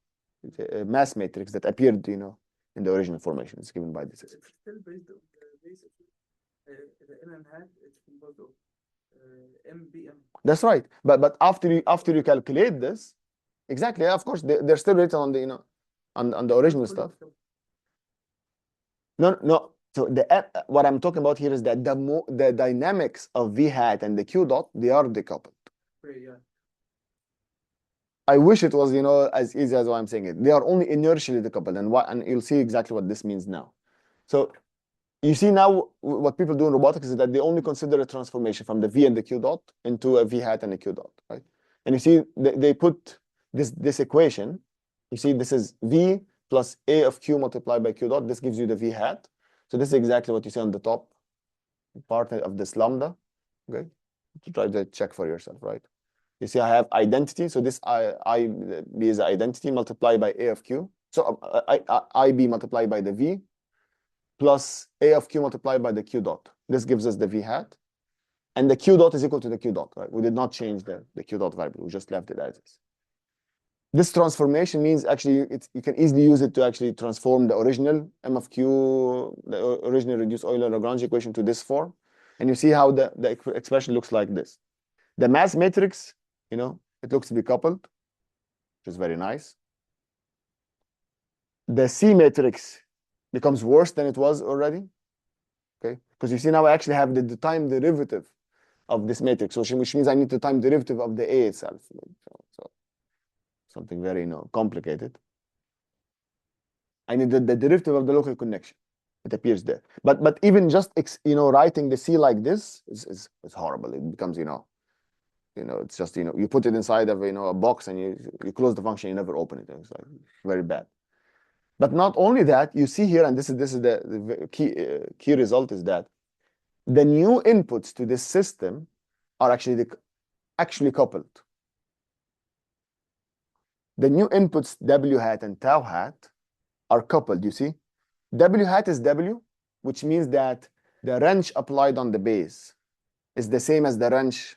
Speaker 1: mass matrix that appeared, in the original formation. It's given by this.
Speaker 3: It's still based on the base of the MM hat. It's composed of MBM.
Speaker 1: That's right. But after you calculate this, exactly. Of course, they're still written on the on the original stuff. No. So what I'm talking about here is that the dynamics of v hat and the q dot, they are decoupled.
Speaker 3: Yeah.
Speaker 1: I wish it was, as easy as I'm saying it. They are only inertially decoupled, and you'll see exactly what this means now. So you see now what people do in robotics is that they only consider a transformation from the v and the q dot into a v hat and a q dot, right? And you see they put this equation. You see this is v plus a of q multiplied by q dot. This gives you the v hat. So this is exactly what you see on the top part of this lambda. Okay, to try to check for yourself, right? You see I have identity. So this I b is identity multiplied by a of q. So ib multiplied by the v plus a of q multiplied by the q dot. This gives us the v hat. And the q dot is equal to the q dot, right? We did not change the q dot variable. We just left it as is. This transformation means actually you can easily use it to actually transform the original m of q, the original reduced Euler-Lagrange equation to this form. And you see how the expression looks like this. The mass matrix, it looks to be coupled, which is very nice. The C matrix becomes worse than it was already, okay? Because you see now I actually have the time derivative of this matrix, which means I need the time derivative of the A itself. So something very, complicated. I need the derivative of the local connection. It appears there. But even just, writing the C like this is horrible. It becomes, it's just, you put it inside of, a box and you close the function, you never open it. It's like very bad. But not only that, you see here, and this is the key result is that the new inputs to this system are actually coupled. The new inputs w hat and tau hat are coupled. You see, w hat is w, which means that the wrench applied on the base is the same as the wrench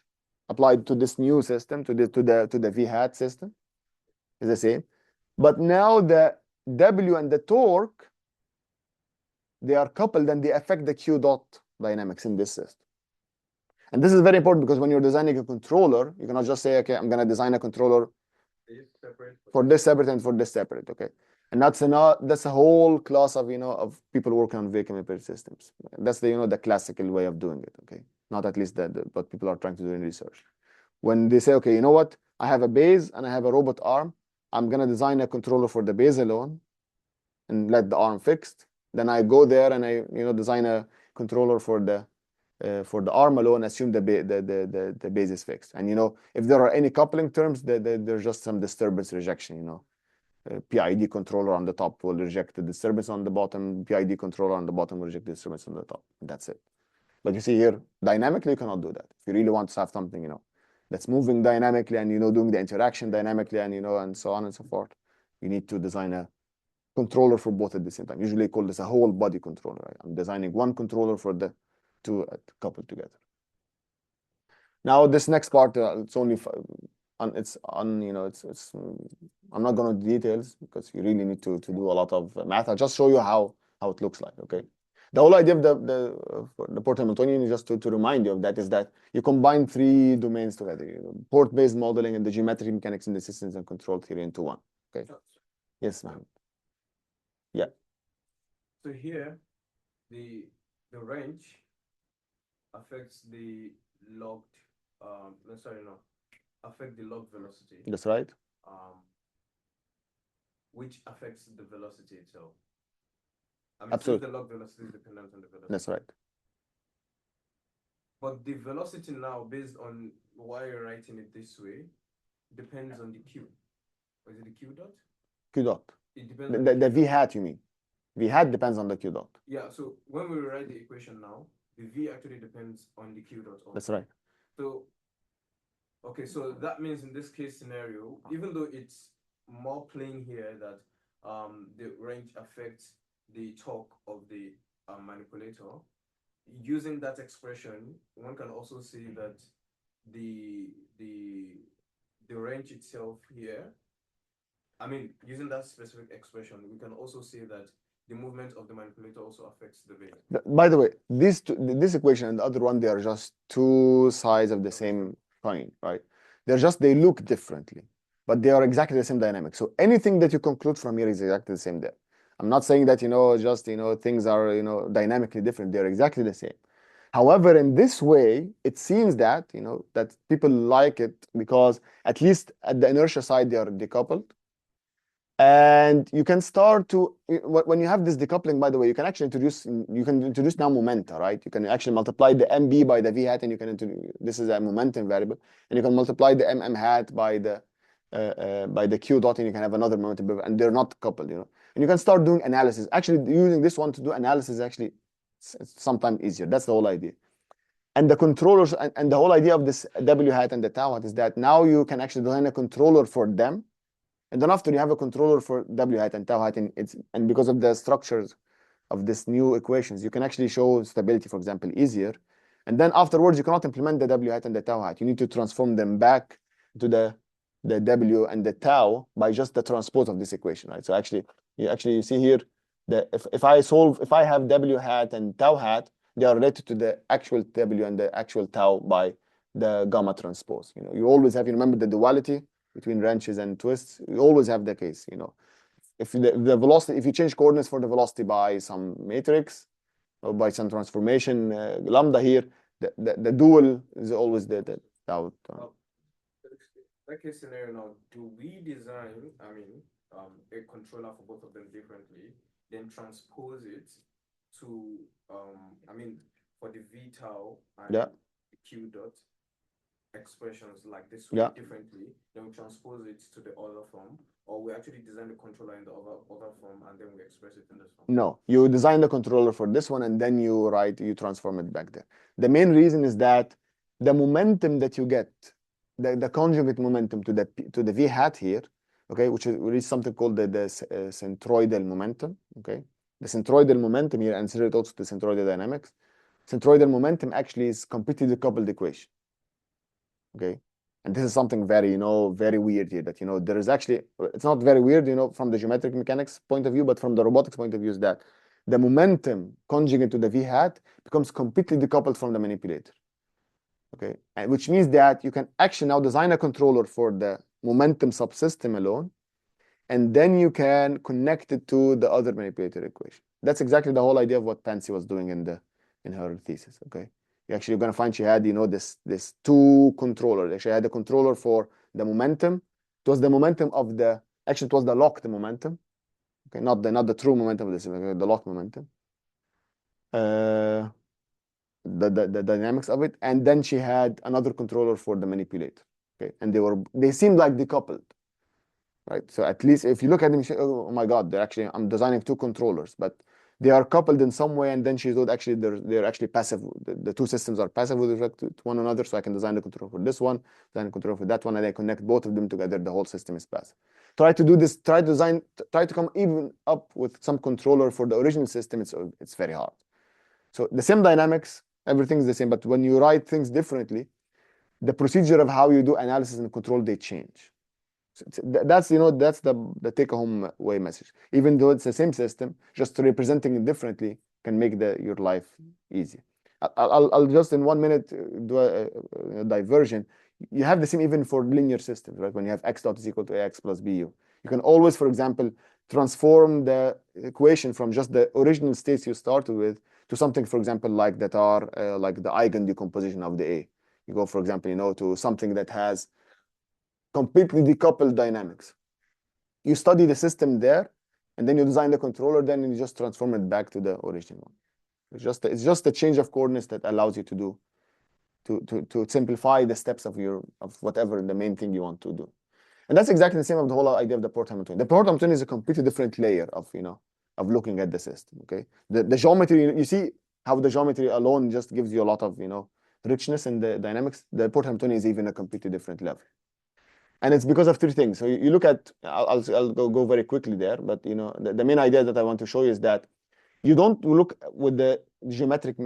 Speaker 1: applied to this new system, to the v hat system, is the same. But now the W and the torque, they are coupled and they affect the Q dot dynamics in this system. And this is very important because when you're designing a controller, you cannot just say, okay, I'm going to design a controller for this separate and for this separate, okay? And that's a whole class of, of people working on vehicle-manipulator systems. That's the classical way of doing it, okay? Not at least what people are trying to do in research. When they say, okay, you know what? I have a base and I have a robot arm. I'm going to design a controller for the base alone and let the arm fixed. Then I go there and I design a controller for the arm alone, assume the base is fixed. And if there are any coupling terms, there's just some disturbance rejection. PID controller on the top will reject the disturbance on the bottom. PID controller on the bottom will reject the disturbance on the top. That's it. But you see here, dynamically you cannot do that. If you really want to have something, that's moving dynamically and doing the interaction dynamically and and so on and so forth, you need to design a controller for both at the same time. Usually call this a whole body controller. Right? I'm designing one controller for the two coupled together. Now this next part, it's only it's I'm not going to details because you really need to do a lot of math. I'll just show you how it looks like. Okay. The whole idea of the Port-Hamiltonian is just to remind you of that, is that you combine three domains together: port-based modeling and the geometric mechanics in the systems and control theory into one. Okay. Yes, ma'am. Yeah.
Speaker 2: So here, the wrench affects the logged affect the log velocity.
Speaker 1: That's right.
Speaker 2: Which affects the velocity itself.
Speaker 1: Absolutely.
Speaker 2: The log velocity is dependent on the velocity.
Speaker 1: That's right.
Speaker 2: But the velocity now, based on why you're writing it this way, depends on the Q. Or is it the Q dot?
Speaker 1: Q dot.
Speaker 2: It depends on
Speaker 1: the V hat, you mean? V hat depends on the Q dot.
Speaker 2: Yeah, so when we write the equation now, the V actually depends on the Q dot also.
Speaker 1: That's right.
Speaker 2: So, okay, so that means in this case scenario, even though it's more plain here that the range affects the torque of the manipulator, using that expression, one can also see that the range itself here, using that specific expression, we can also see that the movement of the manipulator also affects the V.
Speaker 1: By the way, this equation and the other one, they are just two sides of the same coin, right? They look differently, but they are exactly the same dynamic. So anything that you conclude from here is exactly the same there. I'm not saying that, just, things are, dynamically different. They're exactly the same. However, in this way, it seems that, that people like it because at least at the inertia side, they are decoupled. And you can start to, when you have this decoupling, by the way, you can actually introduce now momenta, right? You can actually multiply the MB by the V hat, and you can introduce, this is a momentum variable, and you can multiply the MM hat by the Q dot, and you can have another momentum, and they're not coupled, And you can start doing analysis. Actually, using this one to do analysis actually it's sometimes easier. That's the whole idea. And the controllers, and the whole idea of this W hat and the tau hat is that now you can actually design a controller for them. And then after you have a controller for W hat and tau hat, and because of the structures of this new equations, you can actually show stability, for example, easier. And then afterwards, you cannot implement the W hat and the tau hat. You need to transform them back to the W and the tau by just the transpose of this equation, right? So actually, you see here that if I have W hat and tau hat, they are related to the actual W and the actual tau by the gamma transpose. You always have, you remember the duality between wrenches and twists. You always have the case, if the velocity, if you change coordinates for the velocity by some matrix or by some transformation lambda here, the dual is always the tau.
Speaker 2: That case scenario now, do we design, a controller for both of them differently, then transpose it to, for the V tau and the Q dot expressions like this way differently, then we transpose it to the other form, or we actually design the controller in the other form and then we express it in this form?
Speaker 1: No, you design the controller for this one and then you transform it back there. The main reason is that the momentum that you get, the conjugate momentum to the V hat here, okay, which is something called the centroidal momentum, okay? The centroidal momentum here, and it's also to centroidal dynamics. Centroidal momentum actually is completely decoupled equation, okay? And this is something very, very weird here that, there is actually, it's not very weird, from the geometric mechanics point of view, but from the robotics point of view is that the momentum conjugate to the V hat becomes completely decoupled from the manipulator, okay? And which means that you can actually now design a controller for the momentum subsystem alone, and then you can connect it to the other manipulator equation. That's exactly the whole idea of what Pansy was doing in her thesis, okay? You're actually going to find she had, this two controllers. She had a controller for the momentum. It was the momentum of actually it was the locked momentum, okay? Not the true momentum of this, okay? The locked momentum. The dynamics of it, and then she had another controller for the manipulator, okay? And they seemed like decoupled, right? So at least if you look at them, you say, oh my God, I'm designing two controllers, but they are coupled in some way. And then she thought actually they're actually passive. The two systems are passive with respect to one another. So I can design the controller for this one, design a controller for that one, and I connect both of them together. The whole system is passive. Try to do this. Try to come even up with some controller for the original system. It's very hard. So the same dynamics, everything's the same. But when you write things differently, the procedure of how you do analysis and control, they change. That's the take-home way message. Even though it's the same system, just representing it differently can make your life easy. I'll just in 1 minute do a diversion. You have the same even for linear systems, right? When you have x dot is equal to ax plus bu, you can always, for example, transform the equation from just the original states you started with to something, for example, like that are like the eigen decomposition of the A. You go, for example, to something that has completely decoupled dynamics. You study the system there, and then you design the controller, then you just transform it back to the original one. It's just a change of coordinates that allows you to simplify the steps of whatever the main thing you want to do. And that's exactly the same of the whole idea of the Port-Hamiltonian. The Port-Hamiltonian is a completely different layer of looking at the system, okay? The geometry, you see how the geometry alone just gives you a lot of, richness in the dynamics. The Port-Hamiltonian is even a completely different level. And it's because of three things. So you look at, I'll go very quickly there, but the main idea that I want to show you is that you don't look with the geometric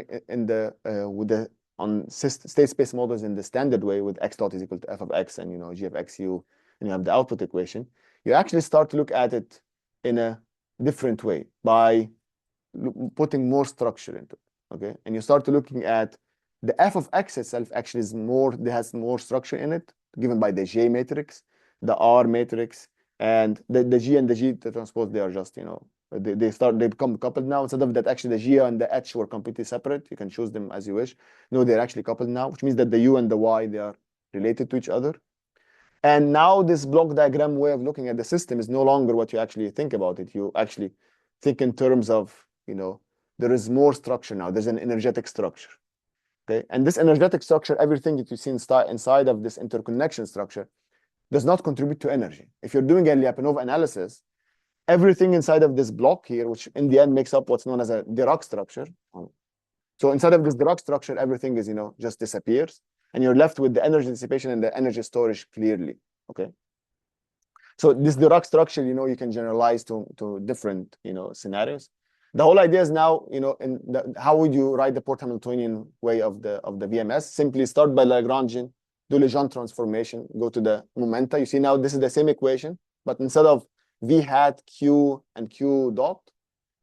Speaker 1: on state space models in the standard way with x dot is equal to f of x and g of xu, and you have the output equation. You actually start to look at it in a different way by putting more structure into it, okay? And you start to looking at the f of x itself actually has more structure in it, given by the J matrix, the R matrix, and the G and the G transpose, they are just, They become coupled now. Instead of that, actually the G and the H were completely separate. You can choose them as you wish. No, they're actually coupled now, which means that the U and the Y, they are related to each other. And now this block diagram way of looking at the system is no longer what you actually think about it. You actually think in terms of, there is more structure now. There's an energetic structure. Okay, and this energetic structure, everything that you see inside of this interconnection structure, does not contribute to energy. If you're doing a Lyapunov analysis, everything inside of this block here, which in the end makes up what's known as a Dirac structure. So inside of this Dirac structure, everything is, just disappears, and you're left with the energy dissipation and the energy storage clearly. Okay. So this Dirac structure, you can generalize to different, scenarios. The whole idea is now, how would you write the Port-Hamiltonian way of the VMS? Simply start by Lagrangian, do Legendre transformation, go to the momenta. You see now this is the same equation, but instead of V hat, Q, and Q dot,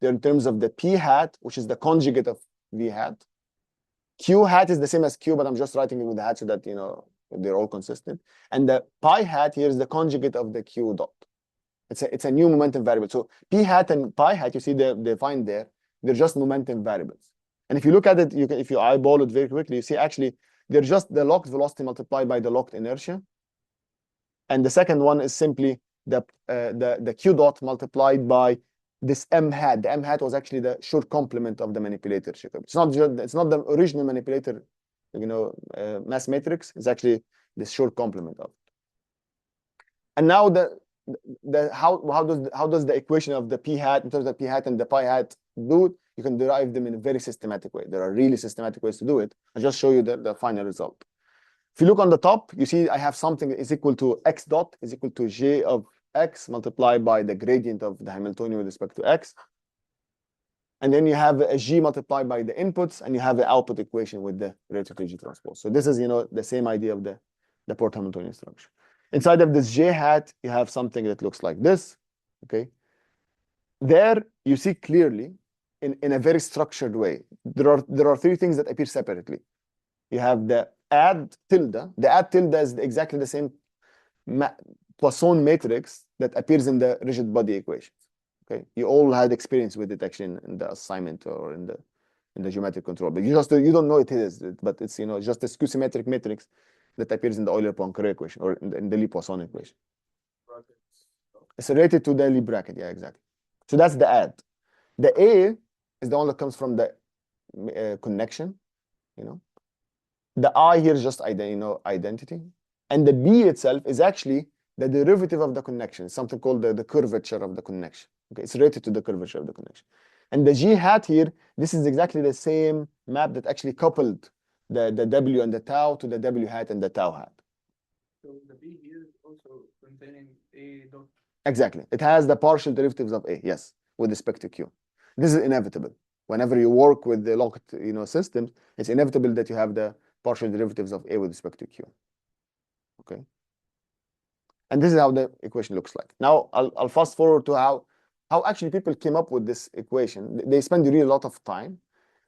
Speaker 1: they're in terms of the P hat, which is the conjugate of V hat. Q hat is the same as Q, but I'm just writing it with the hat so that, they're all consistent. And the pi hat here is the conjugate of the Q dot. It's a new momentum variable. So P hat and pi hat, you see they're defined there. They're just momentum variables. And if you look at it, if you eyeball it very quickly, you see actually they're just the locked velocity multiplied by the locked inertia. And the second one is simply the Q dot multiplied by this M hat. The M hat was actually the short complement of the manipulator. It's not the original manipulator, mass matrix. It's actually this short complement of it. And now how does the equation of the P hat in terms of P hat and the pi hat do it? You can derive them in a very systematic way. There are really systematic ways to do it. I'll just show you the final result. If you look on the top, you see I have something that is equal to x dot is equal to j of x multiplied by the gradient of the Hamiltonian with respect to x. And then you have a g multiplied by the inputs, and you have the output equation with the relative to g transpose. So this is, the same idea of the Port-Hamiltonian structure. Inside of this j hat, you have something that looks like this. Okay. There you see clearly in a very structured way. There are three things that appear separately. You have the add tilde. The add tilde is exactly the same Poisson matrix that appears in the rigid body equations. Okay, you all had experience with it actually in the assignment or in the geometric control, but you don't know it is, but it's just a skew-symmetric matrix that appears in the Euler-Poincare equation or in the Lie-Poisson equation. It's related to the Lie bracket, yeah, exactly. So that's the add. The A is the one that comes from the connection, The I here is just identity, and the B itself is actually the derivative of the connection, something called the curvature of the connection. Okay, it's related to the curvature of the connection. And the G hat here, this is exactly the same map that actually coupled the W and the tau to the W hat and the tau hat.
Speaker 3: So the B here is also containing A dot.
Speaker 1: Exactly. It has the partial derivatives of A, yes, with respect to Q. This is inevitable. Whenever you work with the locked systems, it's inevitable that you have the partial derivatives of A with respect to Q. Okay. And this is how the equation looks like. Now I'll fast forward to how actually people came up with this equation. They spend really a lot of time,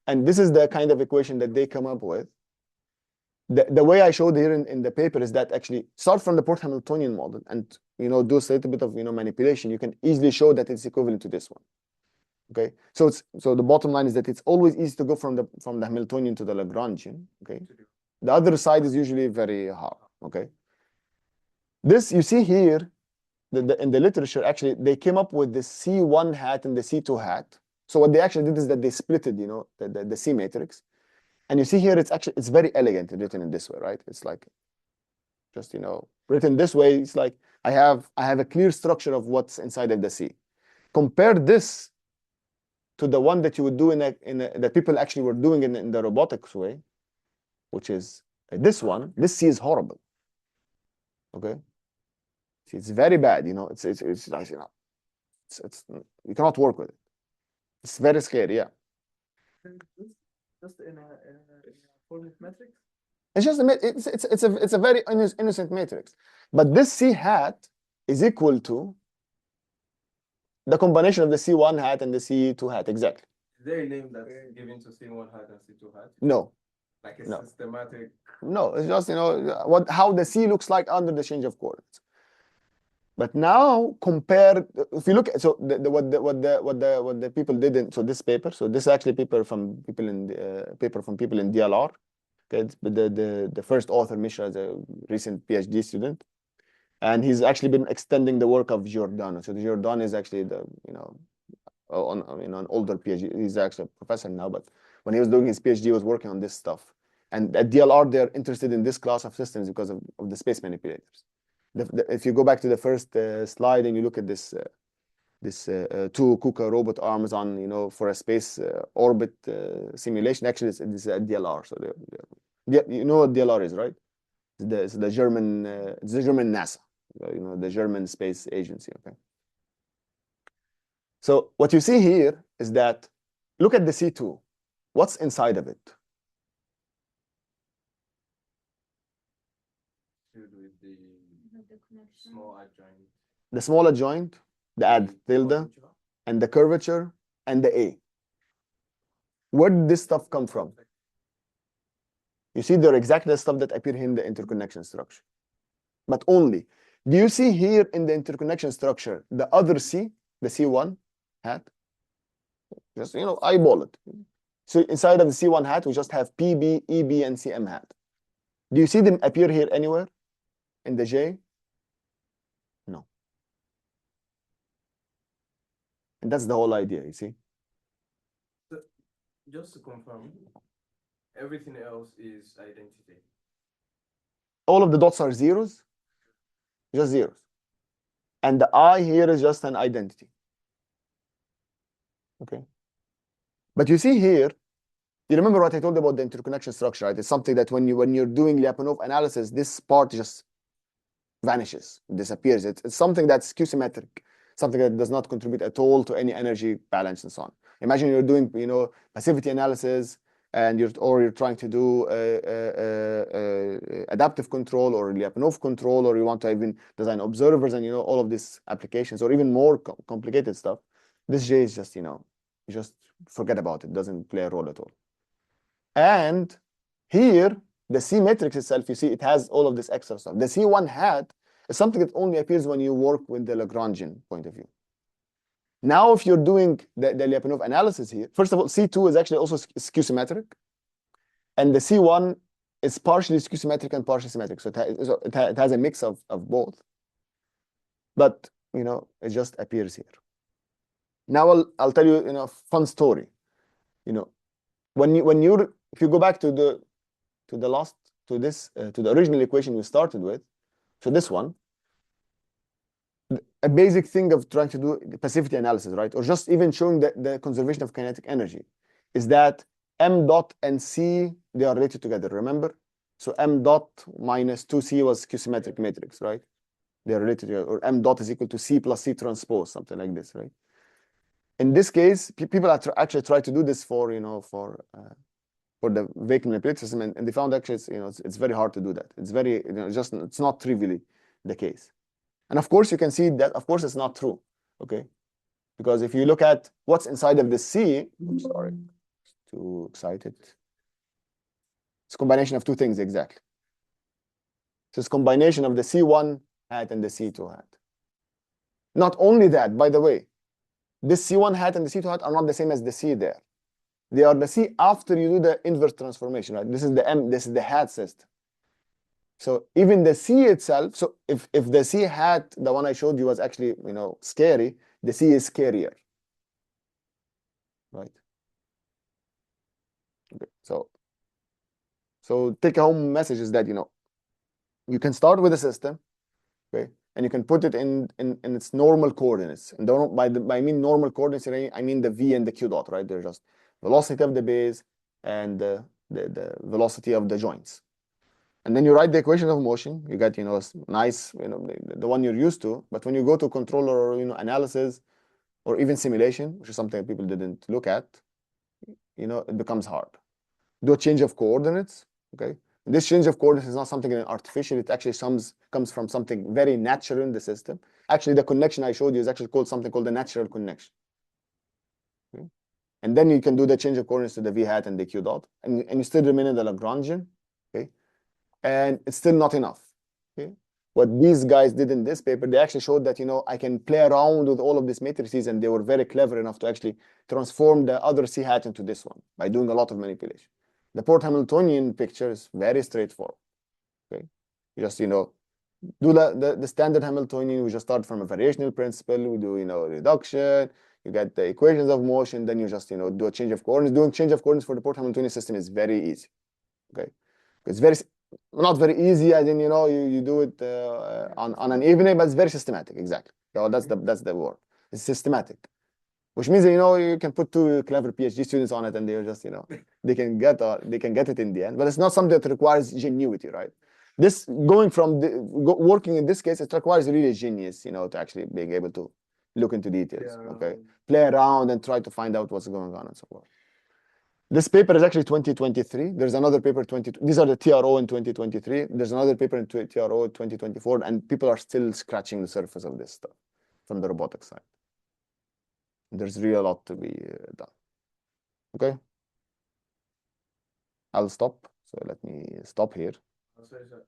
Speaker 1: and this is the kind of equation that they come up with. The way I showed here in the paper is that actually start from the Port-Hamiltonian model and do a little bit of manipulation. You can easily show that it's equivalent to this one. Okay, so the bottom line is that it's always easy to go from the Hamiltonian to the Lagrangian. Okay, the other side is usually very hard. Okay. This you see here, in the literature, actually, they came up with the C1 hat and the C2 hat. So what they actually did is that they splitted, the C matrix. And you see here, it's very elegant written in this way, right? It's like, just, written this way. It's like, I have a clear structure of what's inside of the C. Compare this to the one that you would do that people actually were doing in the robotics way, which is this one. This C is horrible. Okay. It's very bad, it's you cannot work with it. It's very scary, yeah.
Speaker 3: Just in a formal matrix?
Speaker 1: It's just it's a very innocent matrix. But this C hat is equal to the combination of the C1 hat and the C2 hat, exactly.
Speaker 2: Is there a name that's given to C1 hat and C2 hat?
Speaker 1: No.
Speaker 2: Like a systematic?
Speaker 1: No, it's just how the C looks like under the change of coordinates. But now compare, if you look at, so what the people did in, so this paper, so this is actually paper from people in DLR. Okay, the first author, Mishra, is a recent PhD student, and he's actually been extending the work of Giordano. So Giordano is actually the an older PhD. He's actually a professor now, but when he was doing his PhD, he was working on this stuff. And at DLR, they're interested in this class of systems because of the space manipulators. If you go back to the first slide and you look at this two KUKA robot arms on for a space orbit simulation, actually it's a DLR. So you know what DLR is, right? It's the German NASA, the German space agency. Okay. So what you see here is that look at the C2. What's inside of it?
Speaker 2: With the small adjoint.
Speaker 1: The small adjoint, the add tilde, and the curvature, and the A. Where did this stuff come from? You see, they're exactly the stuff that appear here in the interconnection structure. But only, do you see here in the interconnection structure, the other C, the C1 hat? Just, eyeball it. So inside of the C1 hat, we just have PB, EB, and CM hat. Do you see them appear here anywhere in the J? No. And that's the whole idea, you see?
Speaker 2: So, just to confirm, everything else is identity.
Speaker 1: All of the dots are zeros, just zeros. And the I here is just an identity. Okay. But you see here, you remember what I told you about the interconnection structure, right? It's something that when you're doing Lyapunov analysis, this part just vanishes, disappears. It's something that's skew-symmetric, something that does not contribute at all to any energy balance and so on. Imagine you're doing, passivity analysis, and you're trying to do adaptive control or Lyapunov control, or you want to even design observers and all of these applications, or even more complicated stuff. This J is just you just forget about it. Doesn't play a role at all. And here, the C matrix itself, you see, it has all of this extra stuff. The C1 hat is something that only appears when you work with the Lagrangian point of view. Now, if you're doing the Lyapunov analysis here, first of all, C2 is actually also skew-symmetric, and the C1 is partially skew-symmetric and partially symmetric. So it has a mix of both. But, it just appears here. Now, I'll tell you, a fun story. If you go back to the original equation we started with, so this one, a basic thing of trying to do passivity analysis, right? Or just even showing the conservation of kinetic energy is that M dot and C, they are related together, remember? So M dot minus 2C was skew-symmetric matrix, right? They are related together, or M dot is equal to C plus C transpose, something like this, right? In this case, people actually try to do this for the vehicle-manipulator system, and they found actually it's very hard to do that. It's very it's not trivially the case. And of course, you can see that, of course, it's not true, okay? Because if you look at what's inside of the C, I'm sorry, too excited. It's a combination of two things, exactly. So it's a combination of the C1 hat and the C2 hat. Not only that, by the way, this C1 hat and the C2 hat are not the same as the C there. They are the C after you do the inverse transformation, right? This is the M, this is the hat system. So even the C itself, so if the C hat, the one I showed you, was actually scary, the C is scarier, right? Okay. So take home message is that you can start with a system, okay, and you can put it in its normal coordinates. And by mean normal coordinates, I mean the V and the Q dot, right? They're just velocity of the base and the velocity of the joints. And then you write the equation of motion. You get, nice, the one you're used to. But when you go to controller or, analysis or even simulation, which is something people didn't look at, it becomes hard. Do a change of coordinates, okay? This change of coordinates is not something artificial. It actually comes from something very natural in the system. Actually, the connection I showed you is actually called something called the natural connection. Okay? And then you can do the change of coordinates to the V hat and the Q dot, and you still remain in the Lagrangian, okay? And it's still not enough, okay? what these guys did in this paper, they actually showed that, you know, I can play around with all of these matrices, and they were very clever enough to actually transform the other C hat into this one by doing a lot of manipulation. The Port-Hamiltonian picture is very straightforward. Okay, you just, you know, do the standard Hamiltonian. We just start from a variational principle. We do, you know, reduction. You get the equations of motion. Then you just, you know, do a change of coordinates. Doing change of coordinates for the Port-Hamiltonian system is very easy. Okay, it's very not very easy as in, you know, you do it on an evening, but it's very systematic. Exactly. So that's the word. It's systematic, which means that, you know, you can put two clever PhD students on it, and they're just, you know, they can get it in the end. But it's not something that requires genuity, right? This going from working in this case, it requires really genius, you know, to actually being able to look into details.
Speaker 2: Yeah.
Speaker 1: Okay, play around and try to find out what's going on and so forth. This paper is actually 2023. There's another paper these are the TRO in 2023. There's another paper in TRO 2024, and people are still scratching the surface of this stuff from the robotic side. There's really a lot to be done. Okay, I'll stop. So let me stop here.
Speaker 2: Sorry, sir.